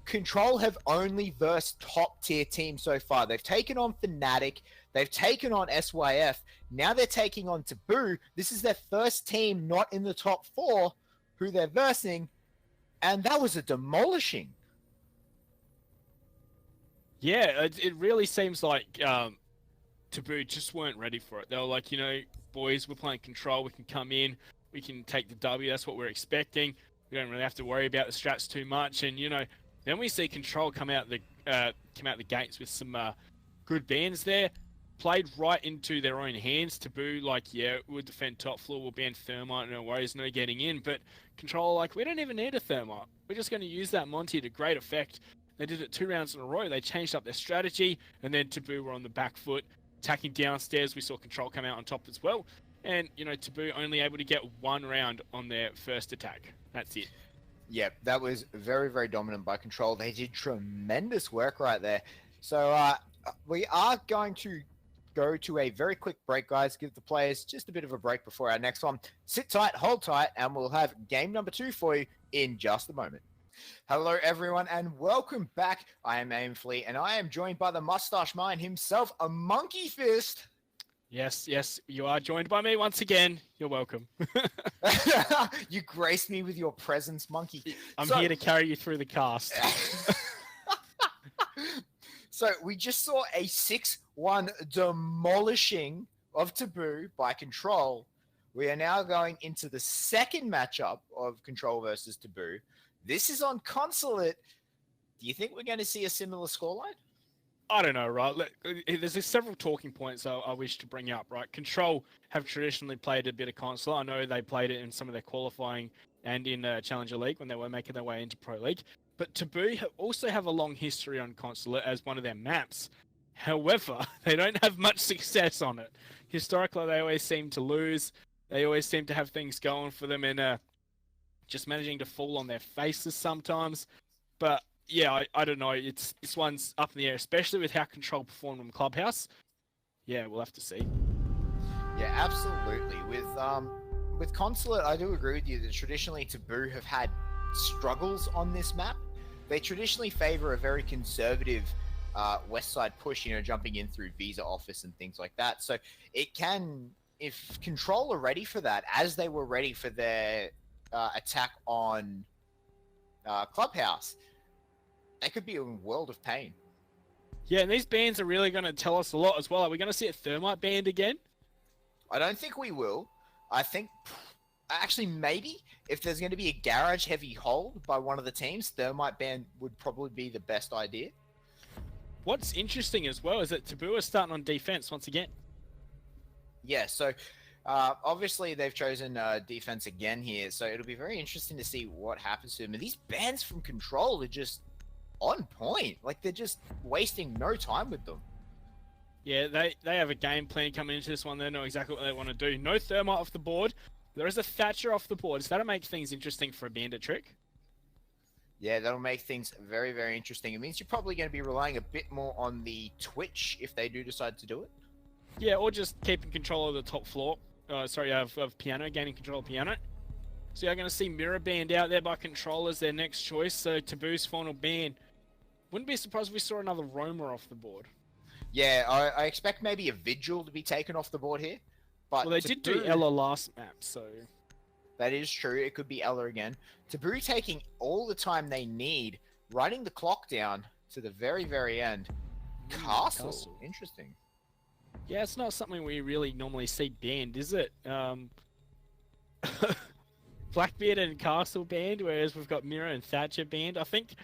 Control have only versed top-tier teams so far. They've taken on Fnatic, they've taken on SYF, now they're taking on Taboo. This is their first team not in the top 4 who they're versing, and that was a demolishing. Yeah, it really seems like Taboo just weren't ready for it. They were like, you know, boys, we're playing Control, we can come in, we can take the W, that's what we're expecting. We don't really have to worry about the strats too much, and, you know, then we see Control come out the gates with some good bands there. Played right into their own hands. Taboo, like, yeah, we'll defend top floor, we'll ban Thermite, no worries, no getting in. But Control, like, we don't even need a Thermite. We're just going to use that Monty to great effect. They did it 2 rounds in a row. They changed up their strategy, and then Taboo were on the back foot, attacking downstairs. We saw Control come out on top as well. And, you know, Taboo only able to get 1 round on their first attack. That's it. Yeah, that was very, very dominant by Control. They did tremendous work right there. So we are going to go to a very quick break, guys. Give the players just a bit of a break before our next one. Sit tight, hold tight, and we'll have game number 2 for you in just a moment. Hello, everyone, and welcome back. I am Aimfleet, and I am joined by the mustache man himself, a Monkey Fist. Yes, you are joined by me once again. You're welcome. You graced me with your presence, Monkey. I'm here to carry you through the cast. So we just saw a 6-1 demolishing of Taboo by Control. We are now going into the second matchup of Control versus Taboo. This is on Consulate. Do you think we're going to see a similar scoreline? I don't know, right? There's several talking points I wish to bring up, right? Control have traditionally played a bit of Consulate. I know they played it in some of their qualifying and in Challenger League when they were making their way into Pro League. But Taboo also have a long history on Consulate as one of their maps. However, they don't have much success on it. Historically, they always seem to lose. They always seem to have things going for them and just managing to fall on their faces sometimes. But yeah, I don't know. This one's up in the air, especially with how Control performed on Clubhouse. Yeah, we'll have to see. Yeah, absolutely. With Consulate, I do agree with you that traditionally Taboo have had struggles on this map. They traditionally favor a very conservative west side push, you know, jumping in through visa office and things like that. So it can, if Control are ready for that, as they were ready for their attack on Clubhouse, they could be in a world of pain. Yeah, and these bans are really going to tell us a lot as well. Are we going to see a Thermite banned again? I don't think we will. I think, actually, maybe if there's going to be a garage heavy hold by one of the teams, Thermite ban would probably be the best idea. What's interesting as well is that Taboo are starting on defense once again. Yeah, so obviously they've chosen defense again here, so it'll be very interesting to see what happens to them. And these bans from Control are just on point. Like, they're just wasting no time with them. Yeah, they have a game plan coming into this one. They know exactly what they want to do. No Thermite off the board. There is a Thatcher off the board. So that'll make things interesting for a bandit trick. Yeah, that'll make things very, very interesting. It means you're probably going to be relying a bit more on the Twitch if they do decide to do it. Yeah, or just keeping control of the top floor. Of piano, gaining control of piano. So you're going to see Mirror banned out there by Control as their next choice. So Taboo's final ban. Wouldn't be surprised if we saw another Roamer off the board. Yeah, I expect maybe a Vigil to be taken off the board here. But Well, they did do Ella last map, so... That is true. It could be Ella again. Taboo taking all the time they need, running the clock down to the very, very end. Castle. Interesting. Yeah, it's not something we really normally see banned, is it? Blackbeard and Castle banned, whereas we've got Mirror and Thatcher banned. I think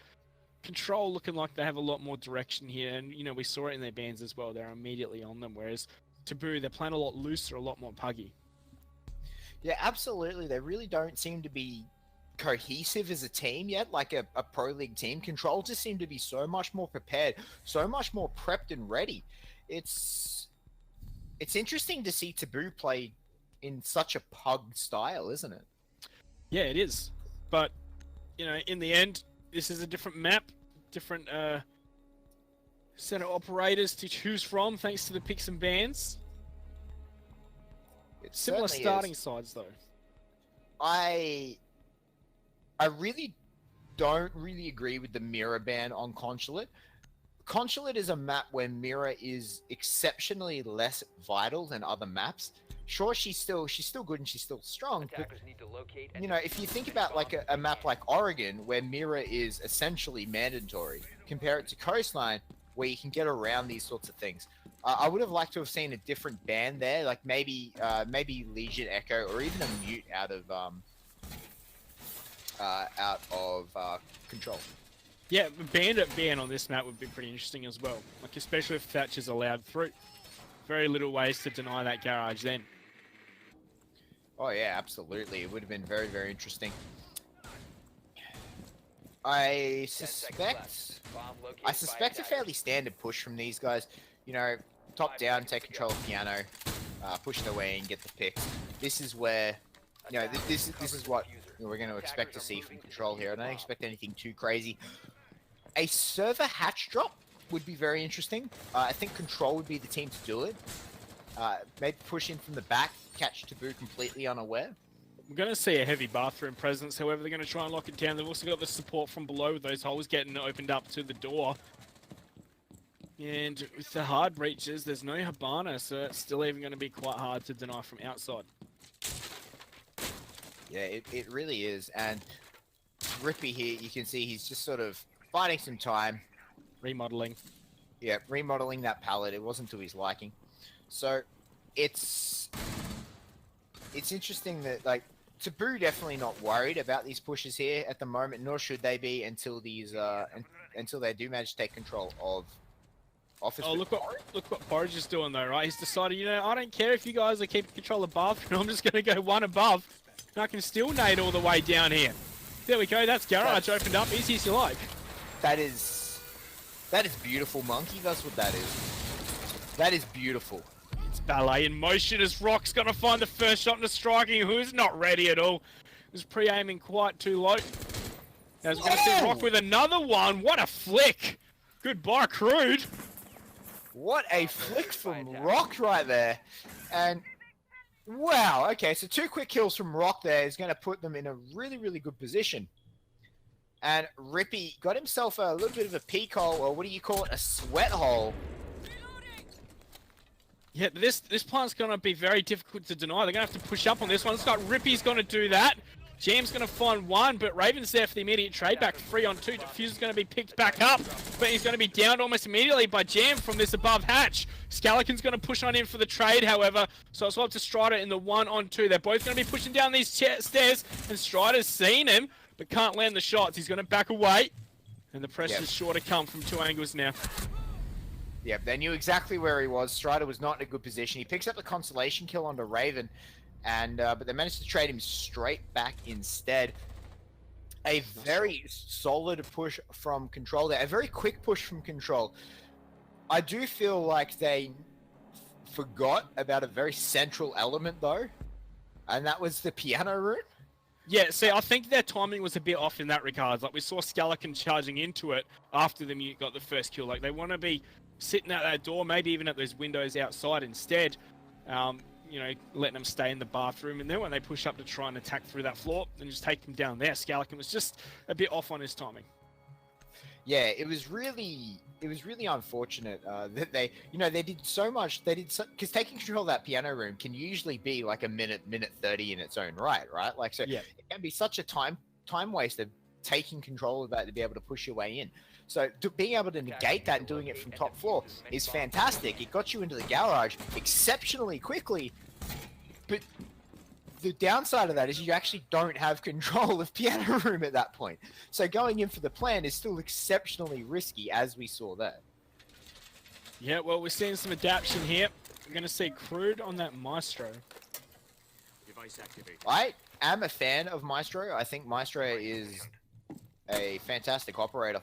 Control looking like they have a lot more direction here, and you know we saw it in their bans as well. They're immediately on them, whereas Taboo, they're playing a lot looser, a lot more puggy. Yeah, absolutely. They really don't seem to be cohesive as a team yet, like a pro league team. Control just seem to be so much more prepared, so much more prepped and ready. It's interesting to see Taboo play in such a pug style, isn't it? Yeah, it is. But, you know, in the end, this is a different map, different set of operators to choose from, thanks to the picks and bans. It Similar certainly starting is. sides, though. I really don't really agree with the Mirror ban on Consulate. Consulate is a map where Mirror is exceptionally less vital than other maps. Sure, she's still good and she's still strong, but Need to locate you know, if you think about like a map like Oregon, where Mirror is essentially mandatory, compare it to Coastline, where you can get around these sorts of things. I would have liked to have seen a different ban there, like maybe Legion Echo or even a mute out of Control. Yeah, Bandit ban on this map would be pretty interesting as well. Like, especially if Thatcher's allowed through. Very little ways to deny that garage then. Oh yeah, absolutely. It would have been very, very interesting. I suspect a fairly standard push from these guys. You know, top down, take control of piano, push their way and get the picks. This is where, you know, this is what we're going to expect to see from Control here. I don't expect anything too crazy. A server hatch drop would be very interesting. I think Control would be the team to do it. Maybe push in from the back, catch Taboo completely unaware. We're going to see a heavy bathroom presence, however they're going to try and lock it down. They've also got the support from below with those holes getting opened up to the door. And with the hard breaches, there's no Habana, so it's still even going to be quite hard to deny from outside. Yeah, it really is. And Rippy here, you can see he's just sort of biding some time. Remodeling. Yeah, remodeling that palette. It wasn't to his liking. So it's interesting that, like, Taboo definitely not worried about these pushes here at the moment, nor should they be until these until they do manage to take control of office. Oh, look what Porridge is doing though, right? He's decided, you know, I don't care if you guys are keeping control above, I'm just going to go one above, and I can still nade all the way down here. There we go, that's garage opened up, easy as you like. That is beautiful, Monkey. That's what that is. That is beautiful. It's ballet in motion as Rock's going to find the first shot into striking, who's not ready at all. Was pre-aiming quite too low. As we're going to see Rock with another one. What a flick. Goodbye, Crude. What a flick from Rock right there. And, wow, okay, so 2 quick kills from Rock there is going to put them in a really, really good position. And Rippy got himself a little bit of a peek hole, or what do you call it, a sweat hole. Yeah, this plant's going to be very difficult to deny. They're going to have to push up on this one. Looks like Rippy's going to do that. Jam's going to find one, but Raven's there for the immediate trade back. 3 on 2. Diffuser's going to be picked back up, but he's going to be downed almost immediately by Jam from this above hatch. Scalacon's going to push on in for the trade, however, so it's up to Strider in the 1 on 2. They're both going to be pushing down these stairs, and Strider's seen him, but can't land the shots. He's going to back away, and the pressure's sure to come from 2 angles now. Yeah, they knew exactly where he was. Strider was not in a good position. He picks up the consolation kill onto Raven, and but they managed to trade him straight back instead. A very solid push from Control there. A very quick push from Control. I do feel like they forgot about a very central element, though, and that was the piano room. Yeah, see, I think their timing was a bit off in that regard. Like, we saw Skeleton charging into it after the Mute got the first kill. Like, they want to be sitting at that door, maybe even at those windows outside instead. You know, letting them stay in the bathroom. And then when they push up to try and attack through that floor, then just take them down there. Skeleton was just a bit off on his timing. Yeah, it was really unfortunate that they did so much. Because taking control of that piano room can usually be like a minute 30 in its own right? Like, so Yeah. it can be such a time waste of taking control of that to be able to push your way in. So being able to negate that and doing it from top floor is fantastic. It got you into the garage exceptionally quickly, but the downside of that is you actually don't have control of piano room at that point. So going in for the plan is still exceptionally risky, as we saw there. Yeah, well, we're seeing some adaptation here. We're going to see Crude on that Maestro. Device activated. I am a fan of Maestro. I think Maestro is a fantastic operator.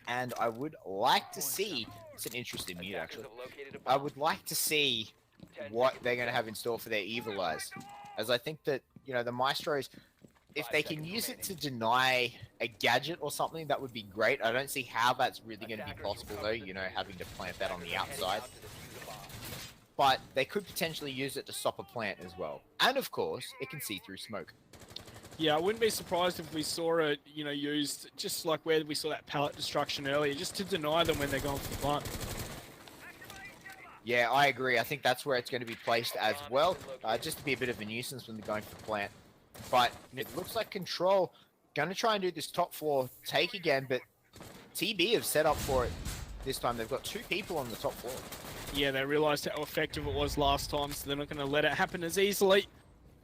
And I would like to see, it's an interesting mute actually, I would like to see what they're going to have in store for their Evil Eyes. As I think that, you know, the Maestros, if they can use it to deny a gadget or something, that would be great. I don't see how that's really going to be possible though, you know, having to plant that on the outside. But they could potentially use it to stop a plant as well. And of course, it can see through smoke. Yeah, I wouldn't be surprised if we saw it, you know, used just like where we saw that pallet destruction earlier, just to deny them when they're going for the plant. Yeah, I agree. I think that's where it's going to be placed as well, just to be a bit of a nuisance when they're going for the plant. But it looks like Control going to try and do this top floor take again, but TB have set up for it this time. They've got 2 people on the top floor. Yeah, they realised how effective it was last time, so they're not going to let it happen as easily.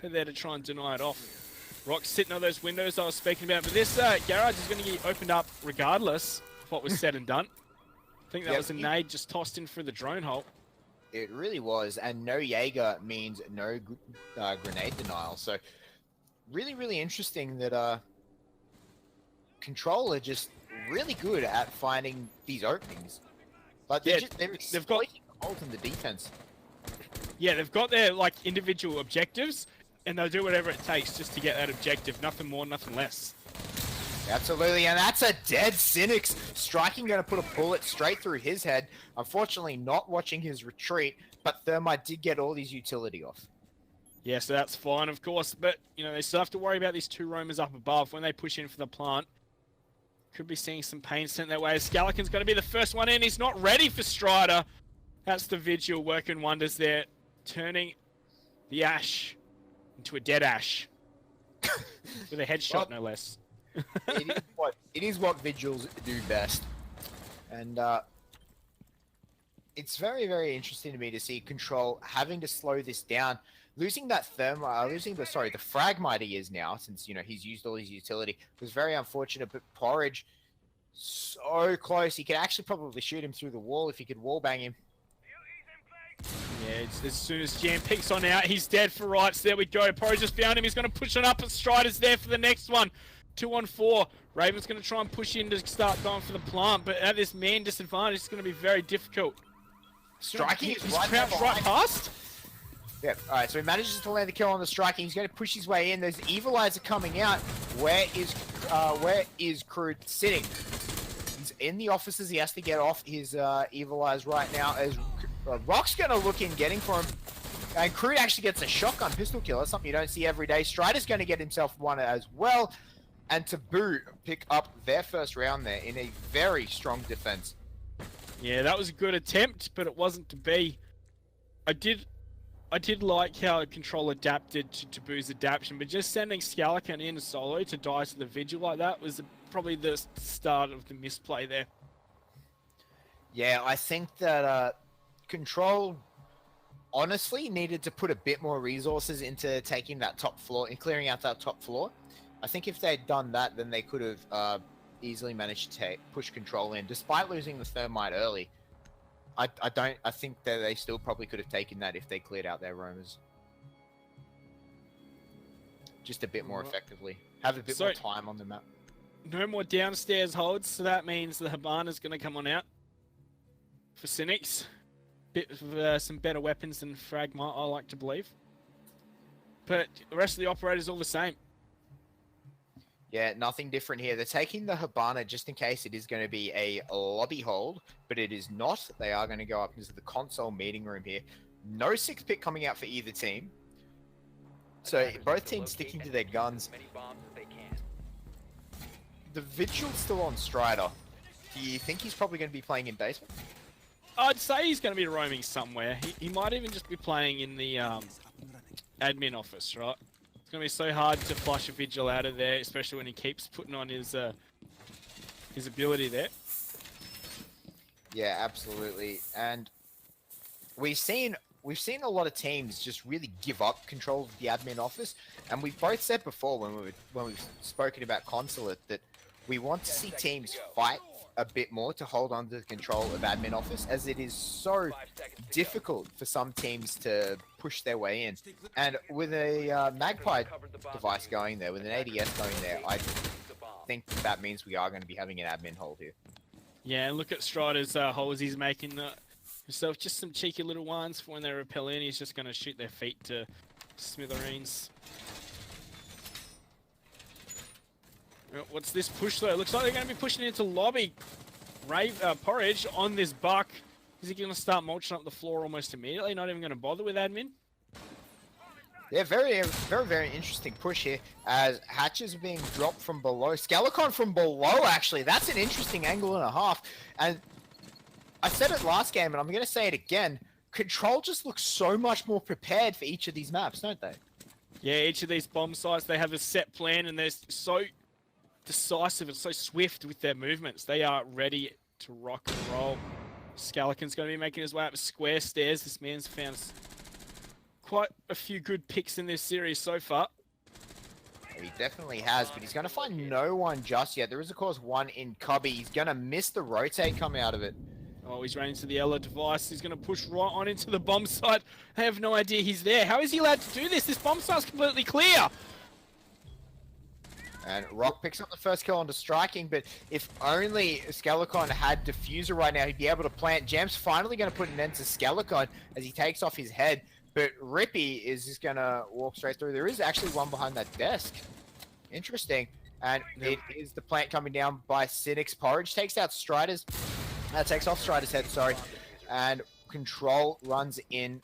They're there to try and deny it off. Rock's sitting on those windows I was speaking about, but this garage is going to get opened up regardless of what was said and done. I think that was a nade just tossed in through the drone hole. It really was, and no Jaeger means no grenade denial. So really, really interesting that Control are just really good at finding these openings. But they're they've got holes in the defense. Yeah, they've got their like individual objectives, and they'll do whatever it takes just to get that objective. Nothing more, nothing less. Absolutely, and that's a dead Cynics. Striking going to put a bullet straight through his head. Unfortunately, not watching his retreat, but Thermite did get all his utility off. Yeah, so that's fine, of course, but, you know, they still have to worry about these 2 roamers up above when they push in for the plant. Could be seeing some pain sent that way. Skeleton's going to be the first one in. He's not ready for Strider. That's the Vigil working wonders there, turning the Ash into a dead Ash. With a headshot, no less. it is what Vigils do best. And it's very, very interesting to me to see Control having to slow this down. Losing that the Fragmite he is now, since, you know, he's used all his utility, was very unfortunate, but Porridge, so close. He could actually probably shoot him through the wall if he could wallbang him. Yeah, it's, as soon as Jam picks on out, he's dead for rights. There we go. Porridge just found him. He's going to push it up, and Strider's there for the next one. 2 on 4. Raven's going to try and push in to start going for the plant, but at this man disadvantage, it's going to be very difficult. Striking he's crouched right past. Yeah, alright, so he manages to land the kill on the Striking. He's going to push his way in. Those Evil Eyes are coming out. Where is Crude sitting? He's in the offices. He has to get off his Evil Eyes right now, as Rock's going to look in getting for him. And Crude actually gets a shotgun pistol kill. That's something you don't see every day. Strider's going to get himself one as well. And Taboo pick up their first round there in a very strong defense. Yeah, that was a good attempt, but it wasn't to be. I did like how Control adapted to Taboo's adaptation, but just sending Skeleton in solo to die to the Vigil like that was probably the start of the misplay there. Yeah, I think that Control honestly needed to put a bit more resources into taking that top floor and clearing out that top floor. I think if they'd done that, then they could have easily managed to push Control in, despite losing the Thermite early. I think that they still probably could have taken that if they cleared out their roamers. Just a bit more effectively. Have a bit more time on the map. No more downstairs holds, so that means the Habana's going to come on out for Cynics. Bit of some better weapons than Fragmite, I like to believe. But the rest of the operators all the same. Yeah, nothing different here. They're taking the Habana just in case it is going to be a lobby hold, but it is not. They are going to go up into the console meeting room here. No 6th pick coming out for either team. So Attackers both need to teams locate sticking to and their defuse guns. as many bombs as they can. The Vigil's still on Strider. Do you think he's probably going to be playing in basement? I'd say he's going to be roaming somewhere. He might even just be playing in the admin office, right? It's going to be so hard to flush a Vigil out of there, especially when he keeps putting on his ability there. Yeah, absolutely. And we've seen a lot of teams just really give up control of the admin office, and we've both said before when we've spoken about Consulate that we want to see teams fight a bit more to hold on to the control of admin office, as it is so 5 seconds to difficult for some teams to push their way in. And with a Magpie device going there, with an ADS going there, I think that means we are going to be having an admin hold here. Yeah, and look at Strider's holes. He's making himself just some cheeky little ones for when they repel in. He's just going to shoot their feet to smithereens. What's this push though? Looks like they're going to be pushing into lobby. Porridge on this buck. Is he going to start mulching up the floor almost immediately? Not even going to bother with admin? Yeah, very, very interesting push here as hatches are being dropped from below. Scalicon from below, actually. That's an interesting angle and a half. And I said it last game, and I'm going to say it again. Control just looks so much more prepared for each of these maps, don't they? Yeah, each of these bomb sites, they have a set plan, and they're so decisive and so swift with their movements. They are ready to rock and roll. Scalicon's going to be making his way up square stairs. This man's found quite a few good picks in this series so far. He definitely has, but he's going to find no one just yet. There is, of course, one in Cubby. He's going to miss the rotate coming out of it. Oh, he's running into the Ella device. He's going to push right on into the bomb site. I have no idea he's there. How is he allowed to do this? This bomb site's completely clear. And Rock picks up the first kill onto striking, but if only Scalicon had Diffuser right now, he'd be able to plant. Jam's finally going to put an end to Scalicon as he takes off his head, but Rippy is just going to walk straight through. There is actually one behind that desk. Interesting. And it is the plant coming down by Cynic's. Porridge takes out Strider's, takes off Strider's head, sorry. And Control runs in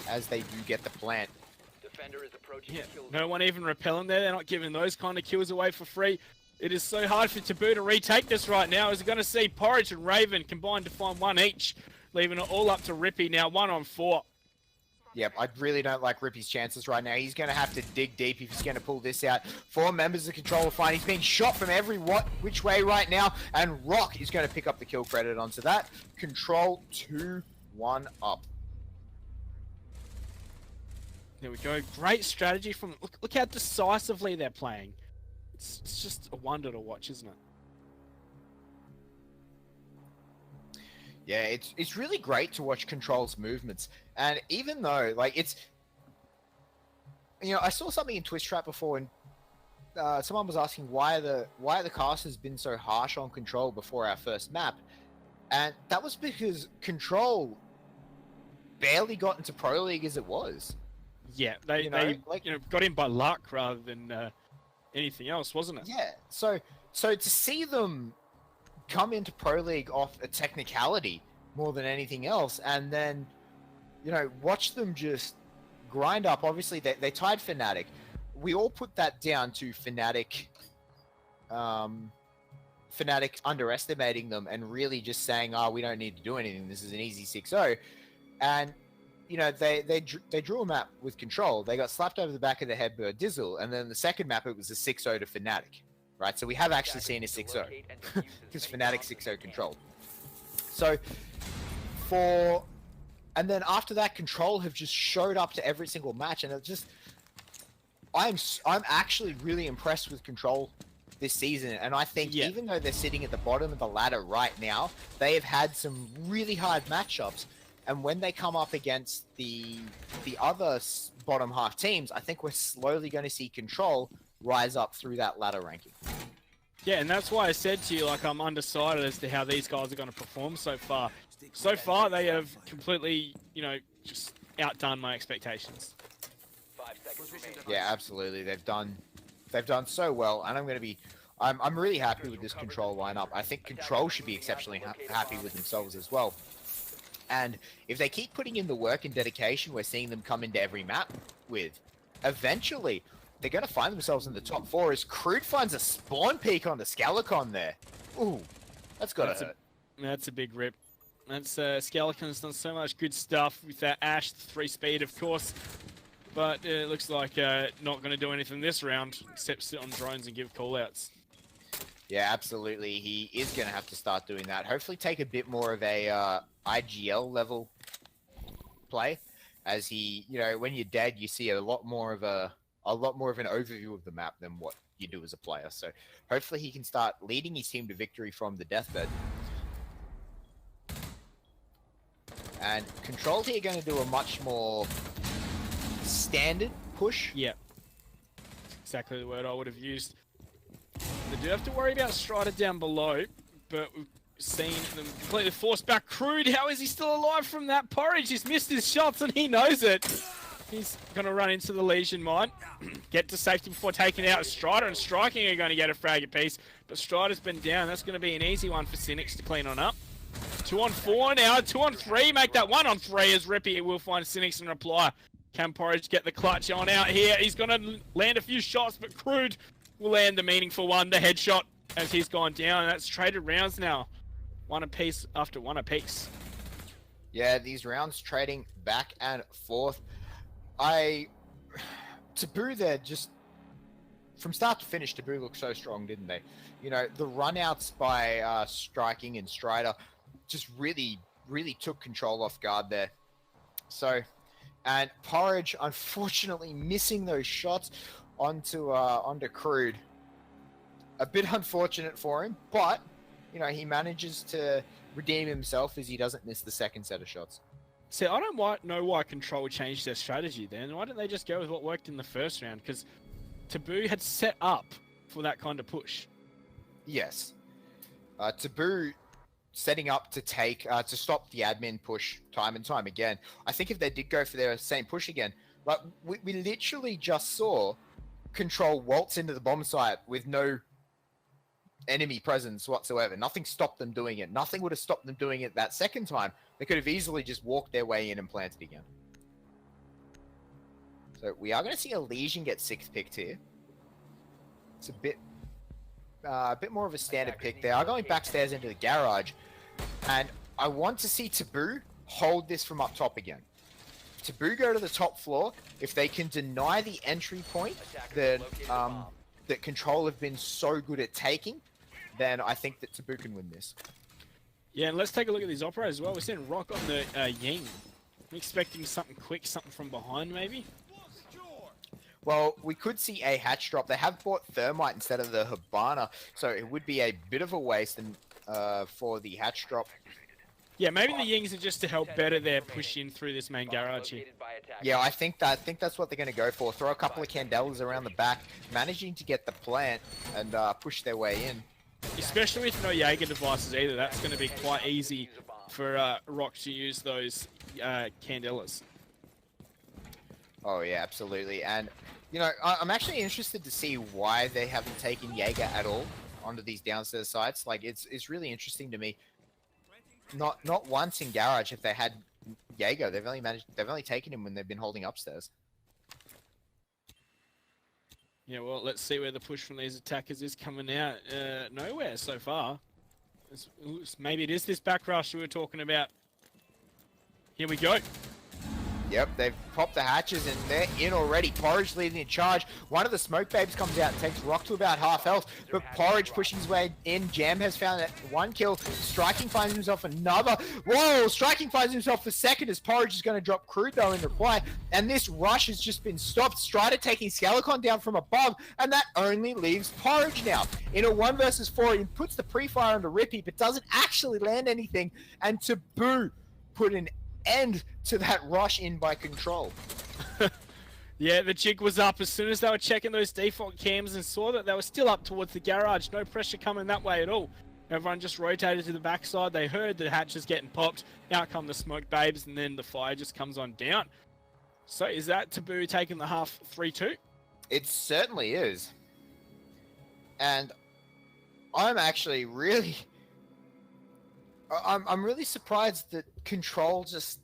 as they do get the plant. Defender is approaching Yeah, the kill no one even repelling there. They're not giving those kind of kills away for free. It is so hard for Taboo to retake this right now. As we're going to see Porridge and Raven combined to find one each, leaving it all up to Rippy now, 1-on-4. Yep, I really don't like Rippy's chances right now. He's going to have to dig deep if he's going to pull this out. 4 members of Control are fine. He's being shot from every which way right now, and Rock is going to pick up the kill credit onto that. Control 2-1 up. There we go. Great strategy from... Look how decisively they're playing. It's just a wonder to watch, isn't it? Yeah, it's really great to watch Control's movements. And even though, like, it's... You know, I saw something in Twitch Trap before, and someone was asking why the cast has been so harsh on Control before our first map. And that was because Control barely got into Pro League as it was. Yeah, they got in by luck rather than anything else, wasn't it? Yeah, so to see them come into Pro League off a technicality more than anything else, and then, you know, watch them just grind up. Obviously, they tied Fnatic. We all put that down to Fnatic underestimating them and really just saying, oh, we don't need to do anything. This is an easy 6-0. And, you know, they drew a map with Control. They got slapped over the back of the head by Dizzle. And then the second map, it was a 6-0 to Fnatic. Right? So we have actually seen a 6-0. Because Fnatic 6-0 Control. So, and then after that, Control have just showed up to every single match. And it just... I'm actually really impressed with Control this season, and I think even though they're sitting at the bottom of the ladder right now, they have had some really hard matchups, and when they come up against the other bottom half teams, I think we're slowly going to see Control rise up through that ladder ranking. Yeah, and that's why I said to you, like, I'm undecided as to how these guys are going to perform so far. So far, they have completely, you know, just outdone my expectations. 5 seconds remaining. Yeah, absolutely. They've done They've done so well, and I'm really happy with this Control lineup. I think Control should be exceptionally happy with themselves as well. And if they keep putting in the work and dedication we're seeing them come into every map with, eventually they're going to find themselves in the top 4 as Crude finds a spawn peak on the Scalicon there. Ooh, that's got to hurt. That's a big rip. That's Scalicon's done so much good stuff with that Ash 3-speed, of course. But it looks like not going to do anything this round except sit on drones and give callouts. Yeah, absolutely. He is going to have to start doing that. Hopefully take a bit more of a IGL level play, as he, when you're dead, you see a lot more of an overview of the map than what you do as a player. So hopefully he can start leading his team to victory from the deathbed. And Control here going to do a much more standard push. Yeah, exactly the word I would have used. They do have to worry about Strider down below, but we've seen them completely forced back. Crude, how is he still alive from that porridge? He's missed his shots and he knows it. He's going to run into the Legion mine, get to safety before taking out Strider, and Striking are going to get a frag apiece, but Strider's been down. That's going to be an easy one for Cynics to clean on up. 2-on-4 now, 2-on-3, make that 1-on-3 as Rippy will find Cynics and reply. Can Porridge get the clutch on out here? He's going to land a few shots, but Crude will land the meaningful one, the headshot, as he's gone down. That's traded rounds now. 1 apiece after 1 apiece. Yeah, these rounds trading back and forth. Taboo there, just from start to finish, Taboo looked so strong, didn't they? The runouts by Striking and Strider just really took Control off guard there. So, and Porridge unfortunately missing those shots onto Crude. A bit unfortunate for him, but he manages to redeem himself as he doesn't miss the second set of shots. See, I don't know why Control changed their strategy then. Why didn't they just go with what worked in the first round? Because Taboo had set up for that kind of push. Yes. Taboo setting up to to stop the admin push time and time again. I think if they did go for their same push again, like we literally just saw Control waltz into the bomb site with no enemy presence whatsoever. Nothing stopped them doing it. Nothing would have stopped them doing it that second time. They could have easily just walked their way in and planted again. So we are going to see a Legion get 6th picked here. It's a bit more of a standard pick. They are going backstairs into the garage, and I want to see Taboo hold this from up top again. Taboo go to the top floor. If they can deny the entry point that Control have been so good at taking, then I think that Taboo can win this. Yeah, and let's take a look at these operators as well. We're seeing Rock on the Ying. I'm expecting something quick, something from behind maybe. Well, we could see a hatch drop. They have bought Thermite instead of the Habana, so it would be a bit of a waste for the hatch drop. Yeah, maybe the Yings are just to help better their push in through this main garage here. Yeah, I think that's what they're going to go for. Throw a couple of Candelas around the back, managing to get the plant and push their way in. Especially with no Jaeger devices either. That's going to be quite easy for Rock to use those Candelas. Oh yeah, absolutely. And I'm actually interested to see why they haven't taken Jaeger at all onto these downstairs sites. Like it's really interesting to me. Not once in garage if they had Jaeger. They've only taken him when they've been holding upstairs. Yeah, well, let's see where the push from these attackers is coming out. Nowhere so far. Maybe it is this back rush we were talking about. Here we go. Yep, they've popped the hatches and they're in already. Porridge leading in charge. One of the smoke babes comes out and takes Rock to about half health, but Porridge pushing his way in. Jam has found that 1 kill. Striking finds himself another. Whoa, Striking finds himself the second as Porridge is going to drop Crude though in reply. And this rush has just been stopped. Strider taking Scalicon down from above, and that only leaves Porridge now. In a 1 versus 4, he puts the pre-fire onto Rippy, but doesn't actually land anything. And Taboo put an end to that rush in by Control. Yeah, the jig was up as soon as they were checking those default cams and saw that they were still up towards the garage. No pressure coming that way at all. Everyone just rotated to the backside. They heard the hatches getting popped. Out come the smoke babes, and then the fire just comes on down. So is that Taboo taking the half 3-2? It certainly is. And I'm actually really, I'm really surprised that Control just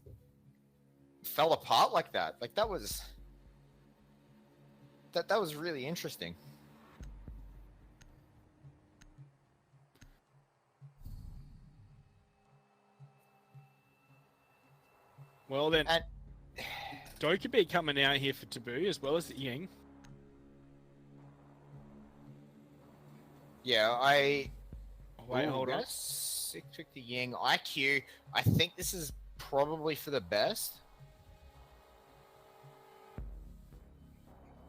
fell apart like that. Like that was really interesting. Well then, And Dokkaebi coming out here for Taboo as well as the Ying. yeah, Wait, Ooh, hold on. Pick the Ying IQ. I think this is probably for the best.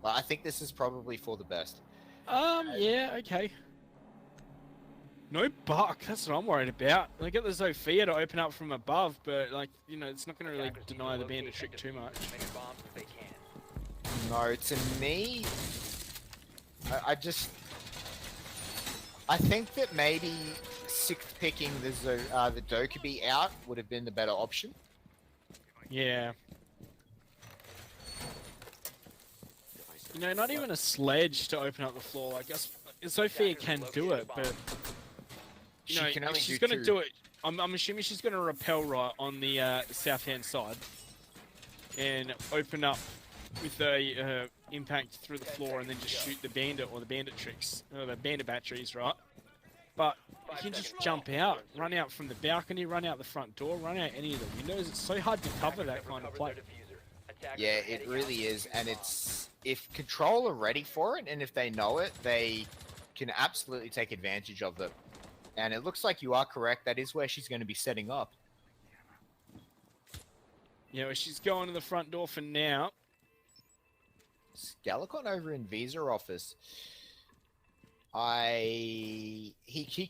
Well, I think this is probably for the best. Yeah, okay. No buck, that's what I'm worried about. They get the Zofia to open up from above, but like, you know, it's not going to really Attackers need deny to the locate bandit trick and too defuse much. as many bombs as they can. No, to me, I think that maybe sixth picking the Dokkaebi out would have been the better option. Yeah. You know, not even a sledge to open up the floor. Like, Zofia can do it, but you know, She can if only she's do going to two. do it, I'm assuming she's going to rappel right on the south-hand side and open up with a impact through the floor and then just shoot the bandit or the bandit tricks, or the bandit batteries, right? But you can just jump out, run out from the balcony, run out the front door, run out any of the windows. It's so hard to cover that kind of play. Yeah, it really is, and it's if Control are ready for it, and if they know it, they can absolutely take advantage of it. And it looks like you are correct. That is where she's going to be setting up. You know, she's going to the front door for now. Scalicon over in Visa office. He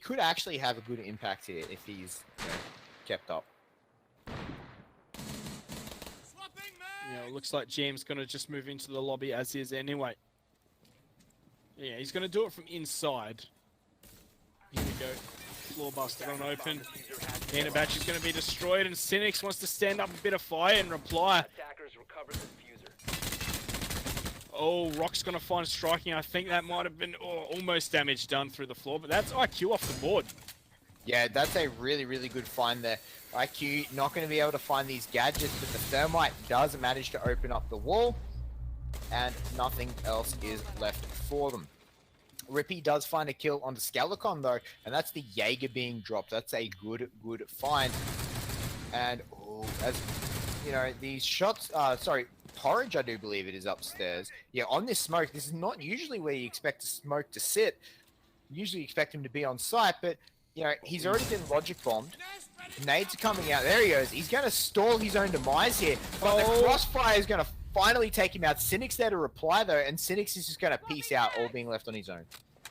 could actually have a good impact here if he's kept up. You know, it looks like Jam's going to just move into the lobby as is anyway. Yeah, he's going to do it from inside. Here we go. Floor buster on open. Bandit battery's going to be destroyed, and Cynics wants to stand up a bit of fire and reply. Attackers recover the diffuser. Oh, Rock's going to find striking. I think that might have been almost damage done through the floor, but that's IQ off the board. Yeah, that's a really, really good find there. IQ not going to be able to find these gadgets, but the Thermite does manage to open up the wall, and nothing else is left for them. Rippy does find a kill on the Scalicon though, and that's the Jaeger being dropped. That's a good find. And as you know, these shots, Porridge, I do believe it is upstairs. Yeah, on this smoke, this is not usually where you expect a smoke to sit. You usually expect him to be on site, but you know, he's already been logic bombed. Nades are coming out. There he goes. He's going to stall his own demise here, but the crossfire is going to finally take him out. Cynic's there to reply though, and Cynic's is just going to peace out, all being left on his own.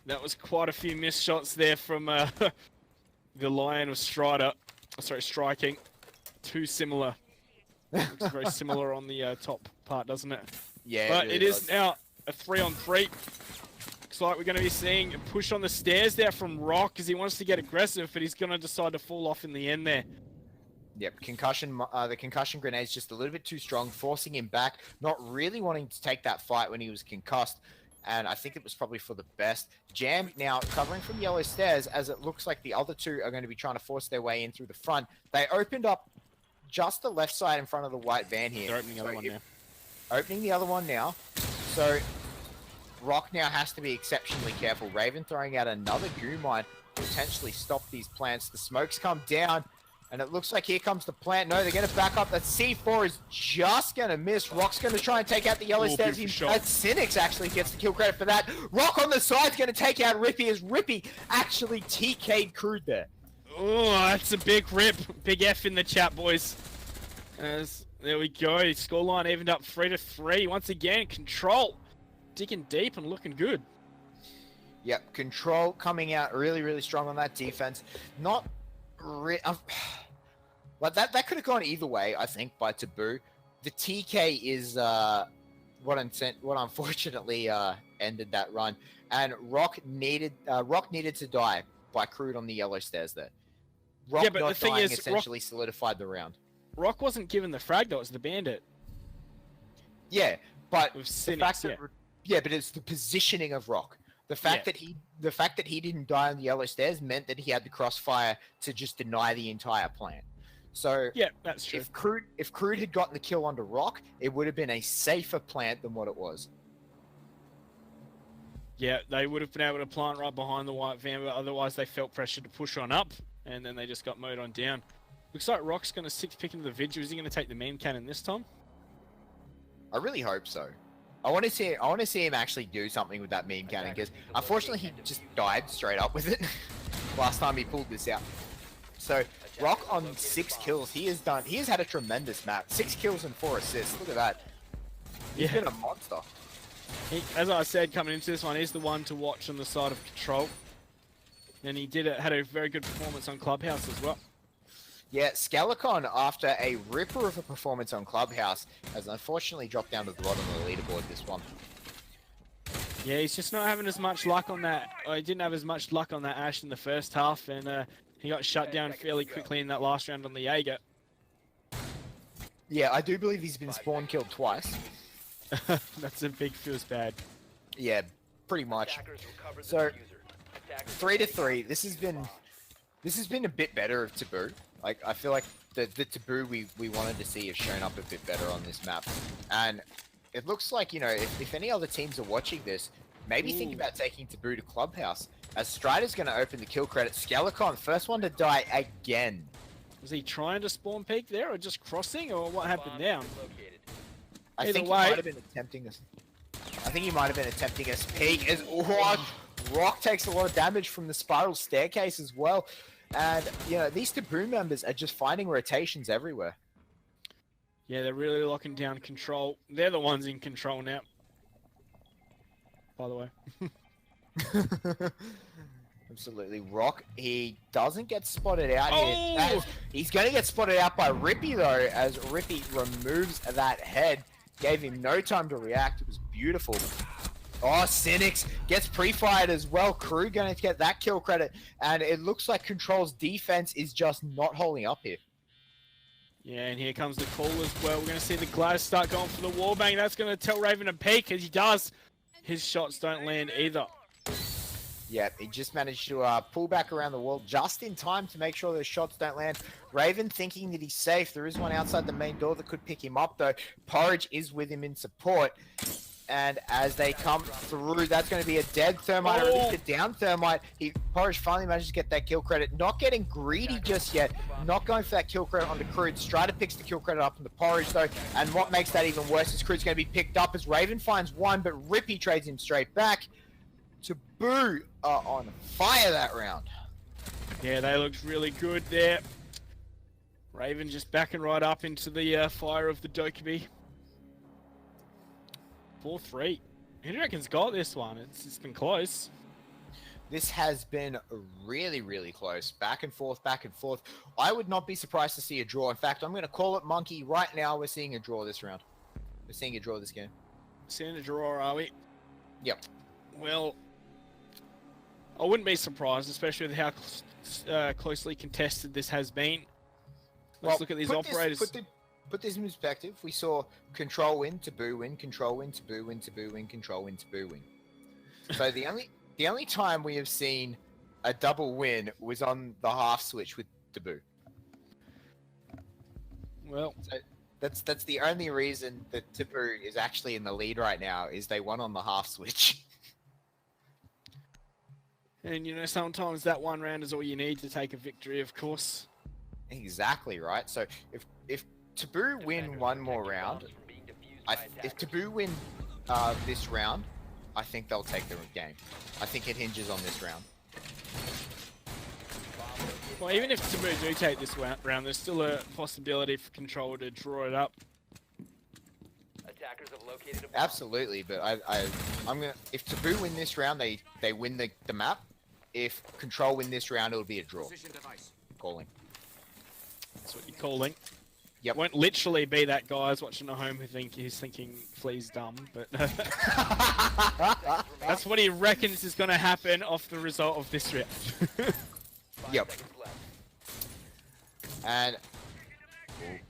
That was quite a few missed shots there from the Lion of Strider. Sorry, striking. Too similar. Looks very similar on the top part, doesn't it? Yeah, but really it is does. now a 3-on-3. Looks like we're going to be seeing a push on the stairs there from Rock as he wants to get aggressive, but he's going to decide to fall off in the end there. Yep, the concussion grenade's just a little bit too strong, forcing him back, not really wanting to take that fight when he was concussed, and I think it was probably for the best. Jam now covering from yellow stairs, as it looks like the other two are going to be trying to force their way in through the front. They opened up just the left side in front of the white van here. They're opening the other one now. Opening the other one now. So Rock now has to be exceptionally careful. Raven throwing out another goo mine to potentially stop these plants. The smokes come down, and it looks like here comes the plant. No, they're going to back up. That C4 is just going to miss. Rock's going to try and take out the yellow stairs. Cynics actually gets the kill credit for that. Rock on the side's going to take out Rippy, as Rippy actually TK'd Crude there. Oh, that's a big rip. Big F in the chat, boys. There we go. Scoreline evened up 3-3. Once again, Control digging deep and looking good. Yep, Control coming out really, really strong on that defense. Not but that could have gone either way, I think, by Taboo. The TK is what unfortunately ended that run, and Rock needed to die by Crude on the yellow stairs there. Rock but not the thing dying is, essentially solidified the round. Rock wasn't given the frag though; it was the bandit. Yeah, but With the Cynics, fact that, yeah, but it's the positioning of Rock. The fact that he didn't die on the yellow stairs meant that he had the crossfire to just deny the entire plant. So Yeah, that's true. if Crude had gotten the kill onto Rock, it would have been a safer plant than what it was. Yeah, they would have been able to plant right behind the white van, but otherwise they felt pressure to push on up, and then they just got mowed on down. Looks like Rock's going to 6-pick into the vigil. Is he going to take the meme cannon this time? I really hope so. I want to see him actually do something with that meme cannon, because unfortunately he just died straight up with it last time he pulled this out. So Rock on 6 kills, he has had a tremendous map. 6 kills and 4 assists. Look at that. He's been a monster. As I said, coming into this one, he's the one to watch on the side of Control, and he had a very good performance on Clubhouse as well. Yeah, Scalicon, after a ripper of a performance on Clubhouse, has unfortunately dropped down to the bottom of the leaderboard this one. Yeah, he's just not having as much luck on that. He didn't have as much luck on that Ash in the first half, and he got shut down fairly quickly in that last round on the Jaeger. Yeah, I do believe he's been spawn killed twice. That's a big feels bad. Yeah, pretty much. So 3-3. This has been a bit better of Taboo. Like, I feel like the Taboo we wanted to see has shown up a bit better on this map. And it looks like, you know, if any other teams are watching this, maybe think about taking Taboo to Clubhouse. As Strider's going to open the kill credit. Scalicon, first one to die again. Was he trying to spawn peek there, or just crossing, or what happened now? I think he might have been attempting this. I think he might have been attempting a peek. As Rock takes a lot of damage from the spiral staircase as well. And, you know, these Taboo members are just finding rotations everywhere. Yeah, they're really locking down Control. They're the ones in control now. By the way. Absolutely. Rock, he doesn't get spotted out here. He's going to get spotted out by Rippy, though, as Rippy removes that head. Gave him no time to react. It was beautiful. Oh, Cynics gets pre-fired as well. Crew going to get that kill credit. And it looks like Control's defense is just not holding up here. Yeah, and here comes the call as well. We're going to see the Gladys start going for the wallbang. That's going to tell Raven to peek, as he does. His shots don't land either. Yeah, he just managed to pull back around the wall just in time to make sure those shots don't land. Raven thinking that he's safe. There is one outside the main door that could pick him up, though. Porridge is with him in support. And as they come through, that's going to be a dead Thermite, or at least a down Thermite. Porridge finally manages to get that kill credit. Not getting greedy just yet. Not going for that kill credit onto Crude. Strider picks the kill credit up on the Porridge, though. And what makes that even worse is Crude's going to be picked up as Raven finds one, but Rippy trades him straight back. Taboo are on fire that round. Yeah, they looked really good there. Raven just backing right up into the fire of the Dokkaebi. 4-3. Who do you reckon's got this one? It's been close. This has been really, really close. Back and forth, back and forth. I would not be surprised to see a draw. In fact, I'm going to call it Monkey. Right now, we're seeing a draw this round. We're seeing a draw this game. Seeing a draw, are we? Yep. Well, I wouldn't be surprised, especially with how closely contested this has been. Let's look at these operators. Put this in perspective. We saw Control win, Taboo win, Control win, Taboo win, Taboo win, Control win, Taboo win. So the only time we have seen a double win was on the half switch with Taboo. Well, so that's the only reason that Taboo is actually in the lead right now, is they won on the half switch. And you know, sometimes that one round is all you need to take a victory, of course. Exactly right. So if Taboo win one more round, if Taboo win this round, I think they'll take the game. I think it hinges on this round. Well, even if Taboo do take this round, there's still a possibility for Control to draw it up. Attackers have located a Absolutely, but I'm gonna. If Taboo win this round, they win the map. If Control win this round, it'll be a draw. Calling. That's what you're calling. Yep. Won't literally be that guy's watching at home who he's thinking Flea's dumb, but that's what he reckons is going to happen off the result of this round. Yep. And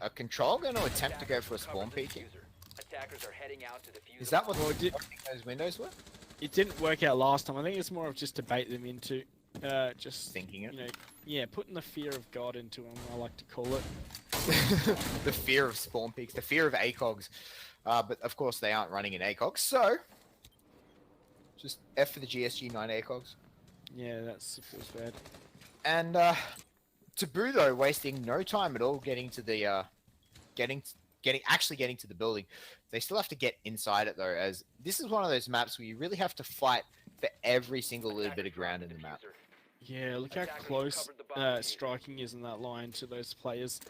a Control going to attempt to go for a spawn peeking. Attackers are heading out to defuse. Is that what those windows were? it didn't work out last time. I think it's more of just to bait them into just Thinking it. you know, yeah, putting the fear of God into them. I like to call it. The fear of spawn peaks, the fear of ACOGs. But of course they aren't running in ACOGs, so just F for the GSG 9 ACOGs. Yeah, that's feels bad. And Taboo though, wasting no time at all getting to the getting to the building. They still have to get inside it though, as this is one of those maps where you really have to fight for every single little bit of ground in the map. Yeah, look how close striking is in that line to those players.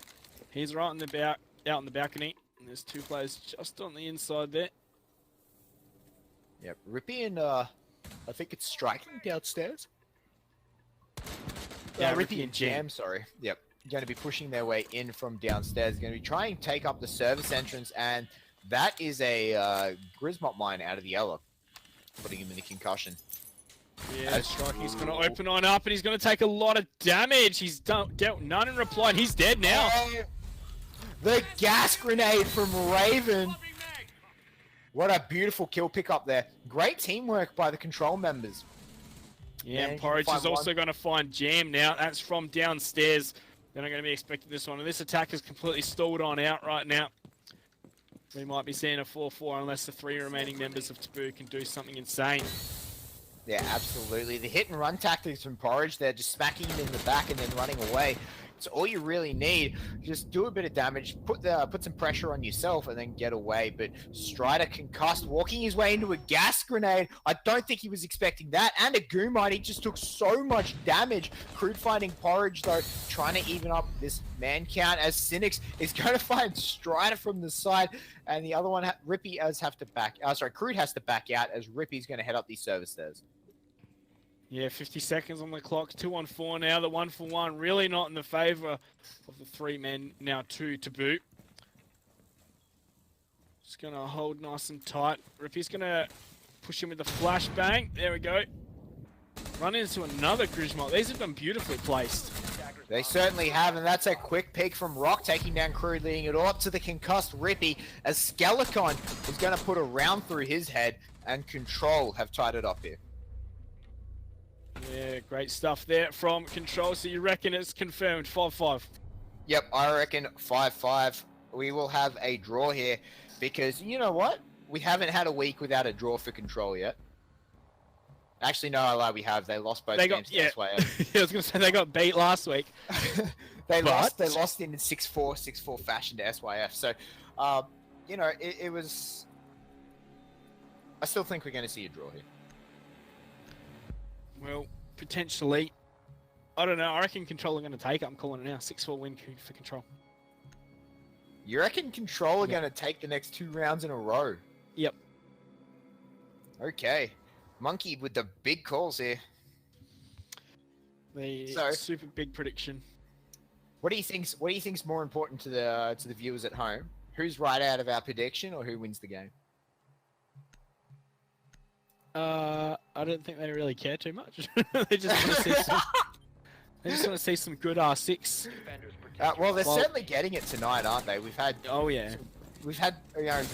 He's right in the out in the balcony, and there's two players just on the inside there. Yep, Rippy and I think it's striking downstairs. Yeah, Rippy and Jam, sorry. Yep, going to be pushing their way in from downstairs. Going to be trying to take up the service entrance, and that is a Grismot mine out of the yellow, putting him in the concussion. Yeah, striking's going to open on up, and he's going to take a lot of damage. He's dealt none in reply, and he's dead now. Oh, the gas grenade from Raven. What a beautiful kill pick up there. Great teamwork by the control members. Yeah, and Porridge is also going to find Jam now. That's from downstairs. They're not going to be expecting this one. And this attack is completely stalled on out right now. We might be seeing a 4-4 unless the 3 remaining members of Taboo can do something insane. Yeah, absolutely. The hit and run tactics from Porridge, they're just smacking him in the back and then running away. It's all you really need. Just do a bit of damage, put some pressure on yourself, and then get away. But Strider concussed, walking his way into a gas grenade. I don't think he was expecting that. And a Goomite, he just took so much damage. Crude finding Porridge, though, trying to even up this man count as Cynics is going to find Strider from the side. And the other one, Rippy, Crude has to back out as Rippy's going to head up these service stairs. Yeah, 50 seconds on the clock. 2-on-4 now. The 1-for-1 really not in the favour of the 3 men. Now 2 to boot. Just going to hold nice and tight. Rippy's going to push him with the flashbang. There we go. Run into another Grismot. These have been beautifully placed. They certainly have, and that's a quick pick from Rock, taking down Crude, leading it all up to the concussed Rippy, as Skelecon is going to put a round through his head, and Control have tied it up here. Yeah, great stuff there from Control. So you reckon it's confirmed 5-5? Yep, I reckon 5-5. We will have a draw here because you know what? We haven't had a week without a draw for Control yet. Actually, no, I lie. We have. They lost both games. Yeah. I was going to say they got beat last week. They lost in 6-4 fashion to SYF. So, you know, it was. I still think we're going to see a draw here. Well, potentially. I don't know. I reckon Control are going to take it. I'm calling it now. 6-4 win for Control. You reckon Control are going to take the next 2 rounds in a row? Yep. Okay. Monkey with the big calls here. The super big prediction. What do you think's more important to the viewers at home? Who's right out of our prediction, or who wins the game? I don't think they really care too much. They just want to see some. They just want to see some good R6. Well, they're certainly getting it tonight, aren't they? We've had. Oh yeah. We've had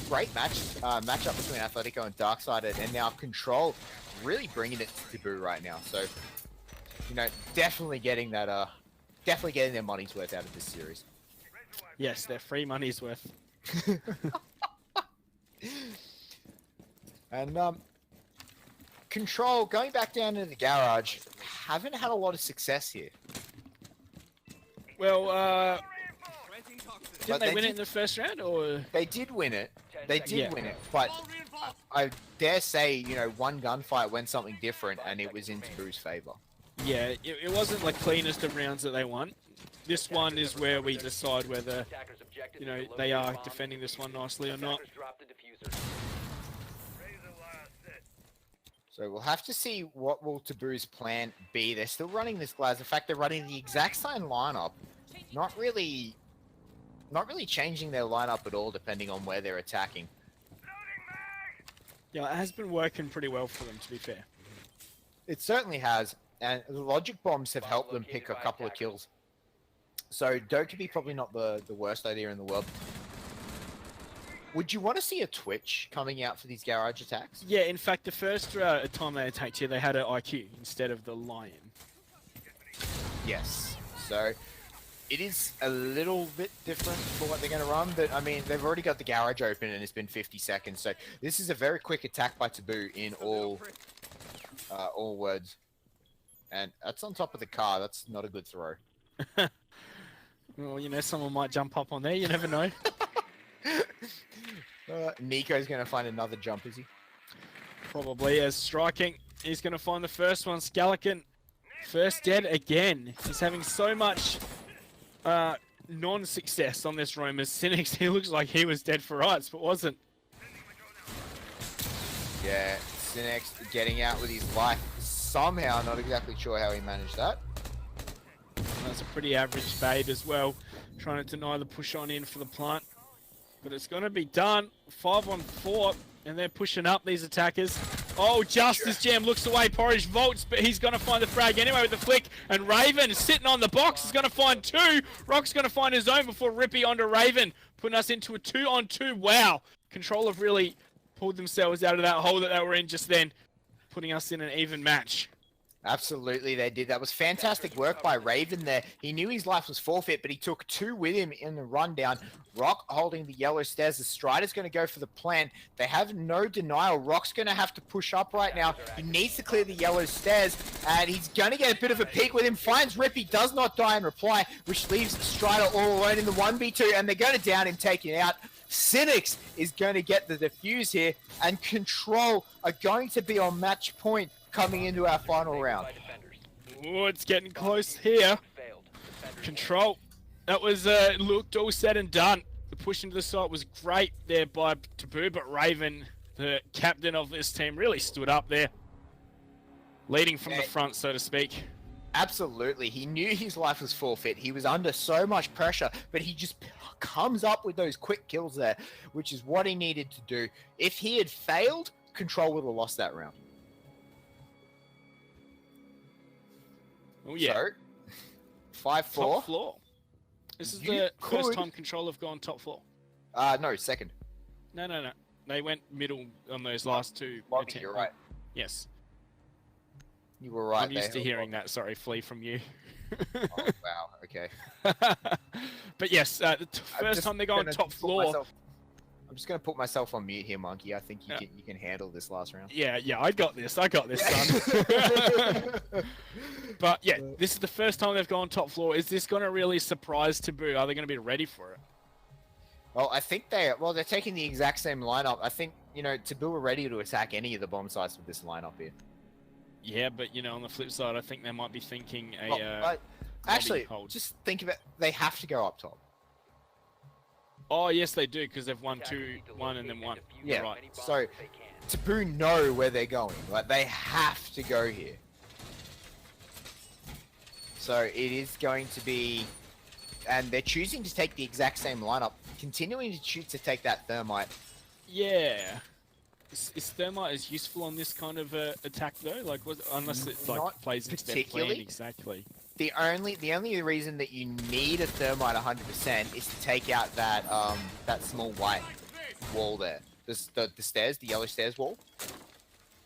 great matchup between Athletico and Darksided, and now Control really bringing it to Taboo right now. So, you know, definitely getting that. Definitely getting their money's worth out of this series. Yes, their free money's worth. And Control, going back down to the garage, haven't had a lot of success here. Well, didn't they win it in the first round, or? They did win it. They did win it, but I dare say, you know, one gunfight went something different, and it was in Taboo's favor. Yeah, it wasn't the cleanest of rounds that they won. This one is where we decide whether, you know, they are defending this one nicely or not. So we'll have to see what will Taboo's plan be. They're still running this Glass. In fact, they're running the exact same lineup. Not really changing their lineup at all, depending on where they're attacking. Yeah, it has been working pretty well for them, to be fair. It certainly has, and the logic bombs have helped them pick a couple of kills. So Dokkaebi probably not the worst idea in the world. Would you want to see a Twitch coming out for these garage attacks? Yeah, in fact, the first time they attacked here, they had an IQ instead of the lion. Yes. So it is a little bit different for what they're going to run, but I mean, they've already got the garage open and it's been 50 seconds. So this is a very quick attack by Taboo in all words. And that's on top of the car. That's not a good throw. Well, you know, someone might jump up on there. You never know. Nico's going to find another jump, is he? Probably as striking. He's going to find the first one. Skeleton, first dead again. He's having so much non-success on this roam as Cynics. He looks like he was dead for rights, but wasn't. Yeah, Cynics getting out with his life. Somehow, not exactly sure how he managed that. That's a pretty average bait as well. Trying to deny the push on in for the plant. But it's going to be done. 5 on 4. And they're pushing up, these attackers. Oh, Justice Jam looks away. Porridge vaults, but he's going to find the frag anyway with the flick. And Raven sitting on the box is going to find 2. Rock's going to find his own before Rippy onto Raven. Putting us into a 2-on-2. Wow. Control have really pulled themselves out of that hole that they were in just then. Putting us in an even match. Absolutely, they did. That was fantastic work by Raven there. He knew his life was forfeit, but he took 2 with him in the rundown. Rock holding the yellow stairs. The Strider's going to go for the plant. They have no denial. Rock's going to have to push up right now. He needs to clear the yellow stairs, and he's going to get a bit of a peek with him. Finds Rippy, does not die in reply, which leaves Strider all alone in the 1v2, and they're going to down him, taking out. Cynics is going to get the defuse here, and Control are going to be on match point coming into our final round. Oh, it's getting close here. Control. That was looked all said and done. The push into the site was great there by Taboo, but Raven, the captain of this team, really stood up there, leading from the front, so to speak. Absolutely. He knew his life was forfeit. He was under so much pressure, but he just comes up with those quick kills there, which is what he needed to do. If he had failed, Control would have lost that round. Oh, yeah. So, 5-4. Top floor. This is the first time Control have gone top floor. No, second. No. They went middle on those last 2. Bobby, you're right. Yes. You were right. I'm used to hearing that. Sorry, Flea from you. Oh, wow. Okay. But yes, the first time they go on top floor. I'm just going to put myself on mute here, Monkey. I think you can handle this last round. Yeah, I got this, son. But yeah, this is the first time they've gone top floor. Is this going to really surprise Taboo? Are they going to be ready for it? Well, I think they're taking the exact same lineup. I think, Taboo are ready to attack any of the bomb sites with this lineup here. Yeah, but, on the flip side, I think they might be thinking actually, just think of it. They have to go up top. Oh, yes, they do, because they've won 2-1 and then 1. Yeah, right. So Taboo know where they're going. Like, they have to go here. So it is going to be... And they're choosing to take the exact same lineup, continuing to choose to take that Thermite. Yeah. Is Thermite as useful on this kind of attack, though? Like, unless it plays into their plan exactly. The only reason that you need a Thermite 100% is to take out that that small white wall there, the stairs, the yellow stairs wall.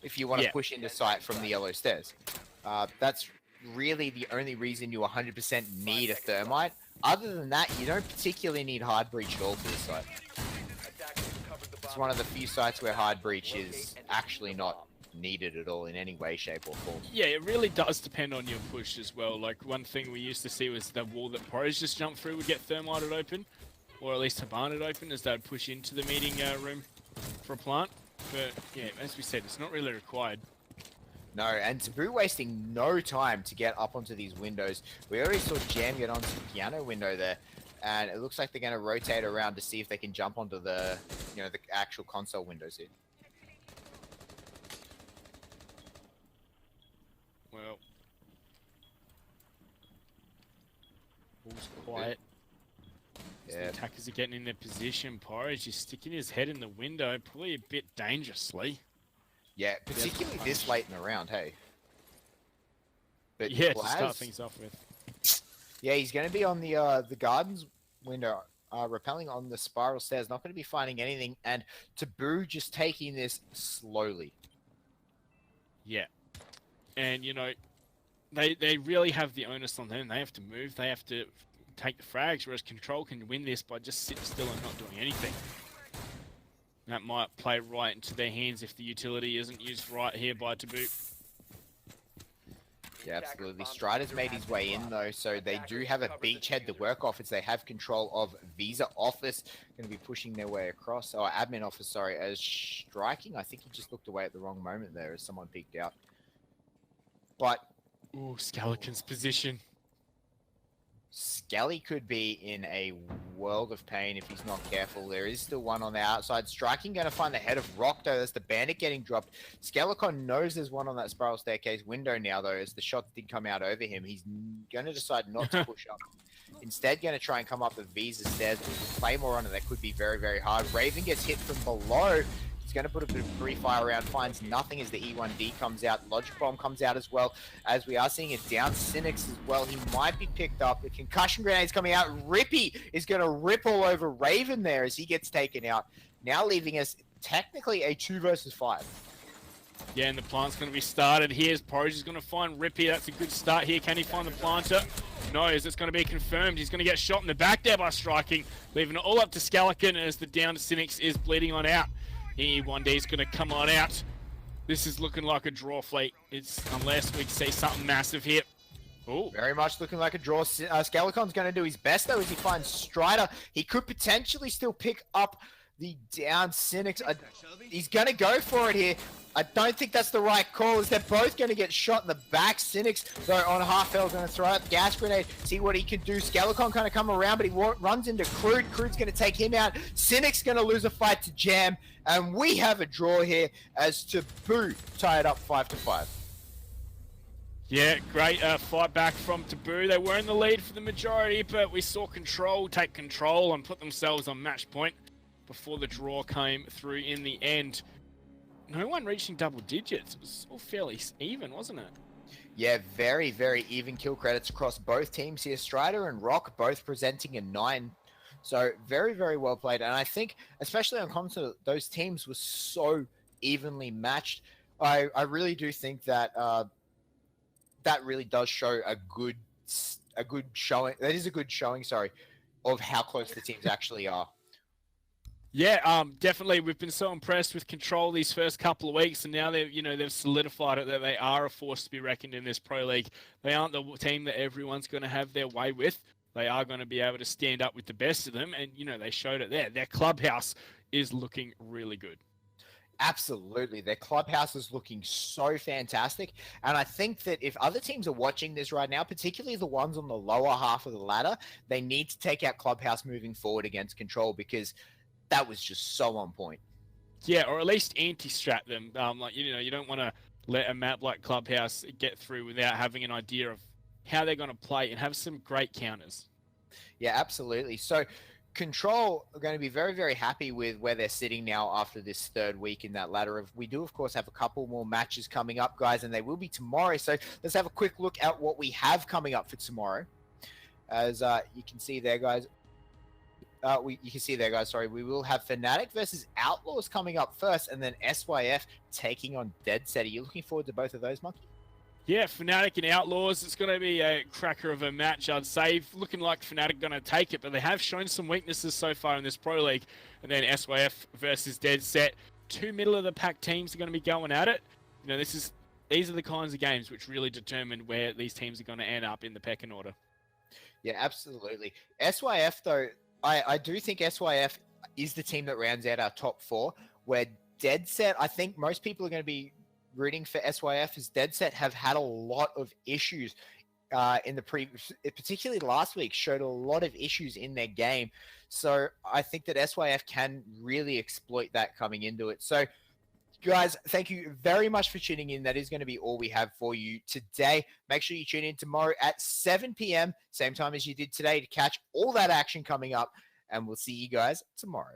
If you want to push into sight from the yellow stairs, that's really the only reason you 100% need a Thermite. Other than that, you don't particularly need hard breach at all for this site. It's one of the few sites where hard breach is actually not needed at all in any way, shape, or form. Yeah, it really does depend on your push as well. Like, one thing we used to see was the wall that Porridge just jumped through would get Thermited open, or at least Habana'd open, as they'd push into the meeting room for a plant. But, yeah, as we said, it's not really required. No, and Taboo wasting no time to get up onto these windows. We already saw Jam get onto the piano window there, and it looks like they're going to rotate around to see if they can jump onto the, the actual console windows here. Well, all's quiet. Yeah. The attackers are getting in their position. Porridge is sticking his head in the window, probably a bit dangerously. Yeah, particularly this late in the round, hey. But yeah, to start things off with. Yeah, he's going to be on the gardens window. rappelling on the spiral stairs, not going to be finding anything, and Taboo just taking this slowly. Yeah. And, they really have the onus on them. They have to move. They have to take the frags, whereas Control can win this by just sitting still and not doing anything. That might play right into their hands if the utility isn't used right here by Taboo. Yeah, absolutely. Strider's made his way in, though, so they do have a beachhead to work off as they have control of Visa Office. Going to be pushing their way across. Oh, Admin Office, sorry, as striking. I think he just looked away at the wrong moment there as someone peeked out. But... Ooh, Skeleton's position. Skelly could be in a world of pain if he's not careful. There is still one on the outside. Striking going to find the head of Rock, though. That's the bandit getting dropped. Skelecon knows there's one on that spiral staircase window now, though, as the shots did come out over him. He's going to decide not to push up. Instead, going to try and come up the Visa stairs with Claymore on it. That could be very, very hard. Raven gets hit from below. He's going to put a bit of free fire around, finds nothing as the E1D comes out. Logic Bomb comes out as well, as we are seeing it down. Cynics as well. He might be picked up. The concussion grenade's coming out. Rippy is going to rip all over Raven there as he gets taken out. Now leaving us technically a 2 versus 5. Yeah, and the plant's going to be started. Here's Porridge is going to find Rippy. That's a good start here. Can he find the planter? No, is it's going to be confirmed. He's going to get shot in the back there by Striking, leaving it all up to Skeleton as the down Cynics is bleeding on out. E1D is going to come on out. This is looking like a draw, Fleet. It's unless we see something massive here. Oh, very much looking like a draw. Skeleton's going to do his best, though, as he finds Strider. He could potentially still pick up the down Cynics. He's going to go for it here. I don't think that's the right call, as they're both going to get shot in the back. Cynics, though, on half L, going to throw out gas grenade, see what he can do. Skeleton kind of come around, but he runs into Crude. Crude's going to take him out. Cynics going to lose a fight to Jam, and we have a draw here as Taboo tie it up 5-5. Yeah, great fight back from Taboo. They were in the lead for the majority, but we saw Control take control and put themselves on match point before the draw came through in the end. No one reaching double digits. It was all fairly even, wasn't it? Yeah, very, very even kill credits across both teams here. Strider and Rock both presenting a 9. So very, very well played. And I think, especially on console, those teams were so evenly matched. I really do think that that really does show a good showing. That is a good showing, sorry, of how close the teams actually are. Yeah, definitely. We've been so impressed with Control these first couple of weeks, and now they've solidified it that they are a force to be reckoned in this Pro League. They aren't the team that everyone's going to have their way with. They are going to be able to stand up with the best of them, and they showed it there. Their clubhouse is looking really good. Absolutely. Their clubhouse is looking so fantastic. And I think that if other teams are watching this right now, particularly the ones on the lower half of the ladder, they need to take out clubhouse moving forward against Control, because that was just so on point. Yeah, or at least anti-strat them. You don't want to let a map like Clubhouse get through without having an idea of how they're going to play and have some great counters. Yeah, absolutely. So Control are going to be very, very happy with where they're sitting now after this third week in that ladder. We do, of course, have a couple more matches coming up, guys, and they will be tomorrow. So let's have a quick look at what we have coming up for tomorrow. As you can see there, guys. We will have Fnatic versus Outlaws coming up first, and then SYF taking on Dead Set. Are you looking forward to both of those, Monkey? Yeah, Fnatic and Outlaws, it's going to be a cracker of a match, I'd say. Looking like Fnatic going to take it, but they have shown some weaknesses so far in this Pro League. And then SYF versus Dead Set. 2 middle-of-the-pack teams are going to be going at it. These are the kinds of games which really determine where these teams are going to end up in the pecking order. Yeah, absolutely. SYF, though, I do think SYF is the team that rounds out our top 4, where Dead Set, I think most people are going to be rooting for SYF, as Dead Set have had a lot of issues in the particularly last week, showed a lot of issues in their game. So I think that SYF can really exploit that coming into it. So guys, thank you very much for tuning in. That is going to be all we have for you today. Make sure you tune in tomorrow at 7 p.m., same time as you did today, to catch all that action coming up. And we'll see you guys tomorrow.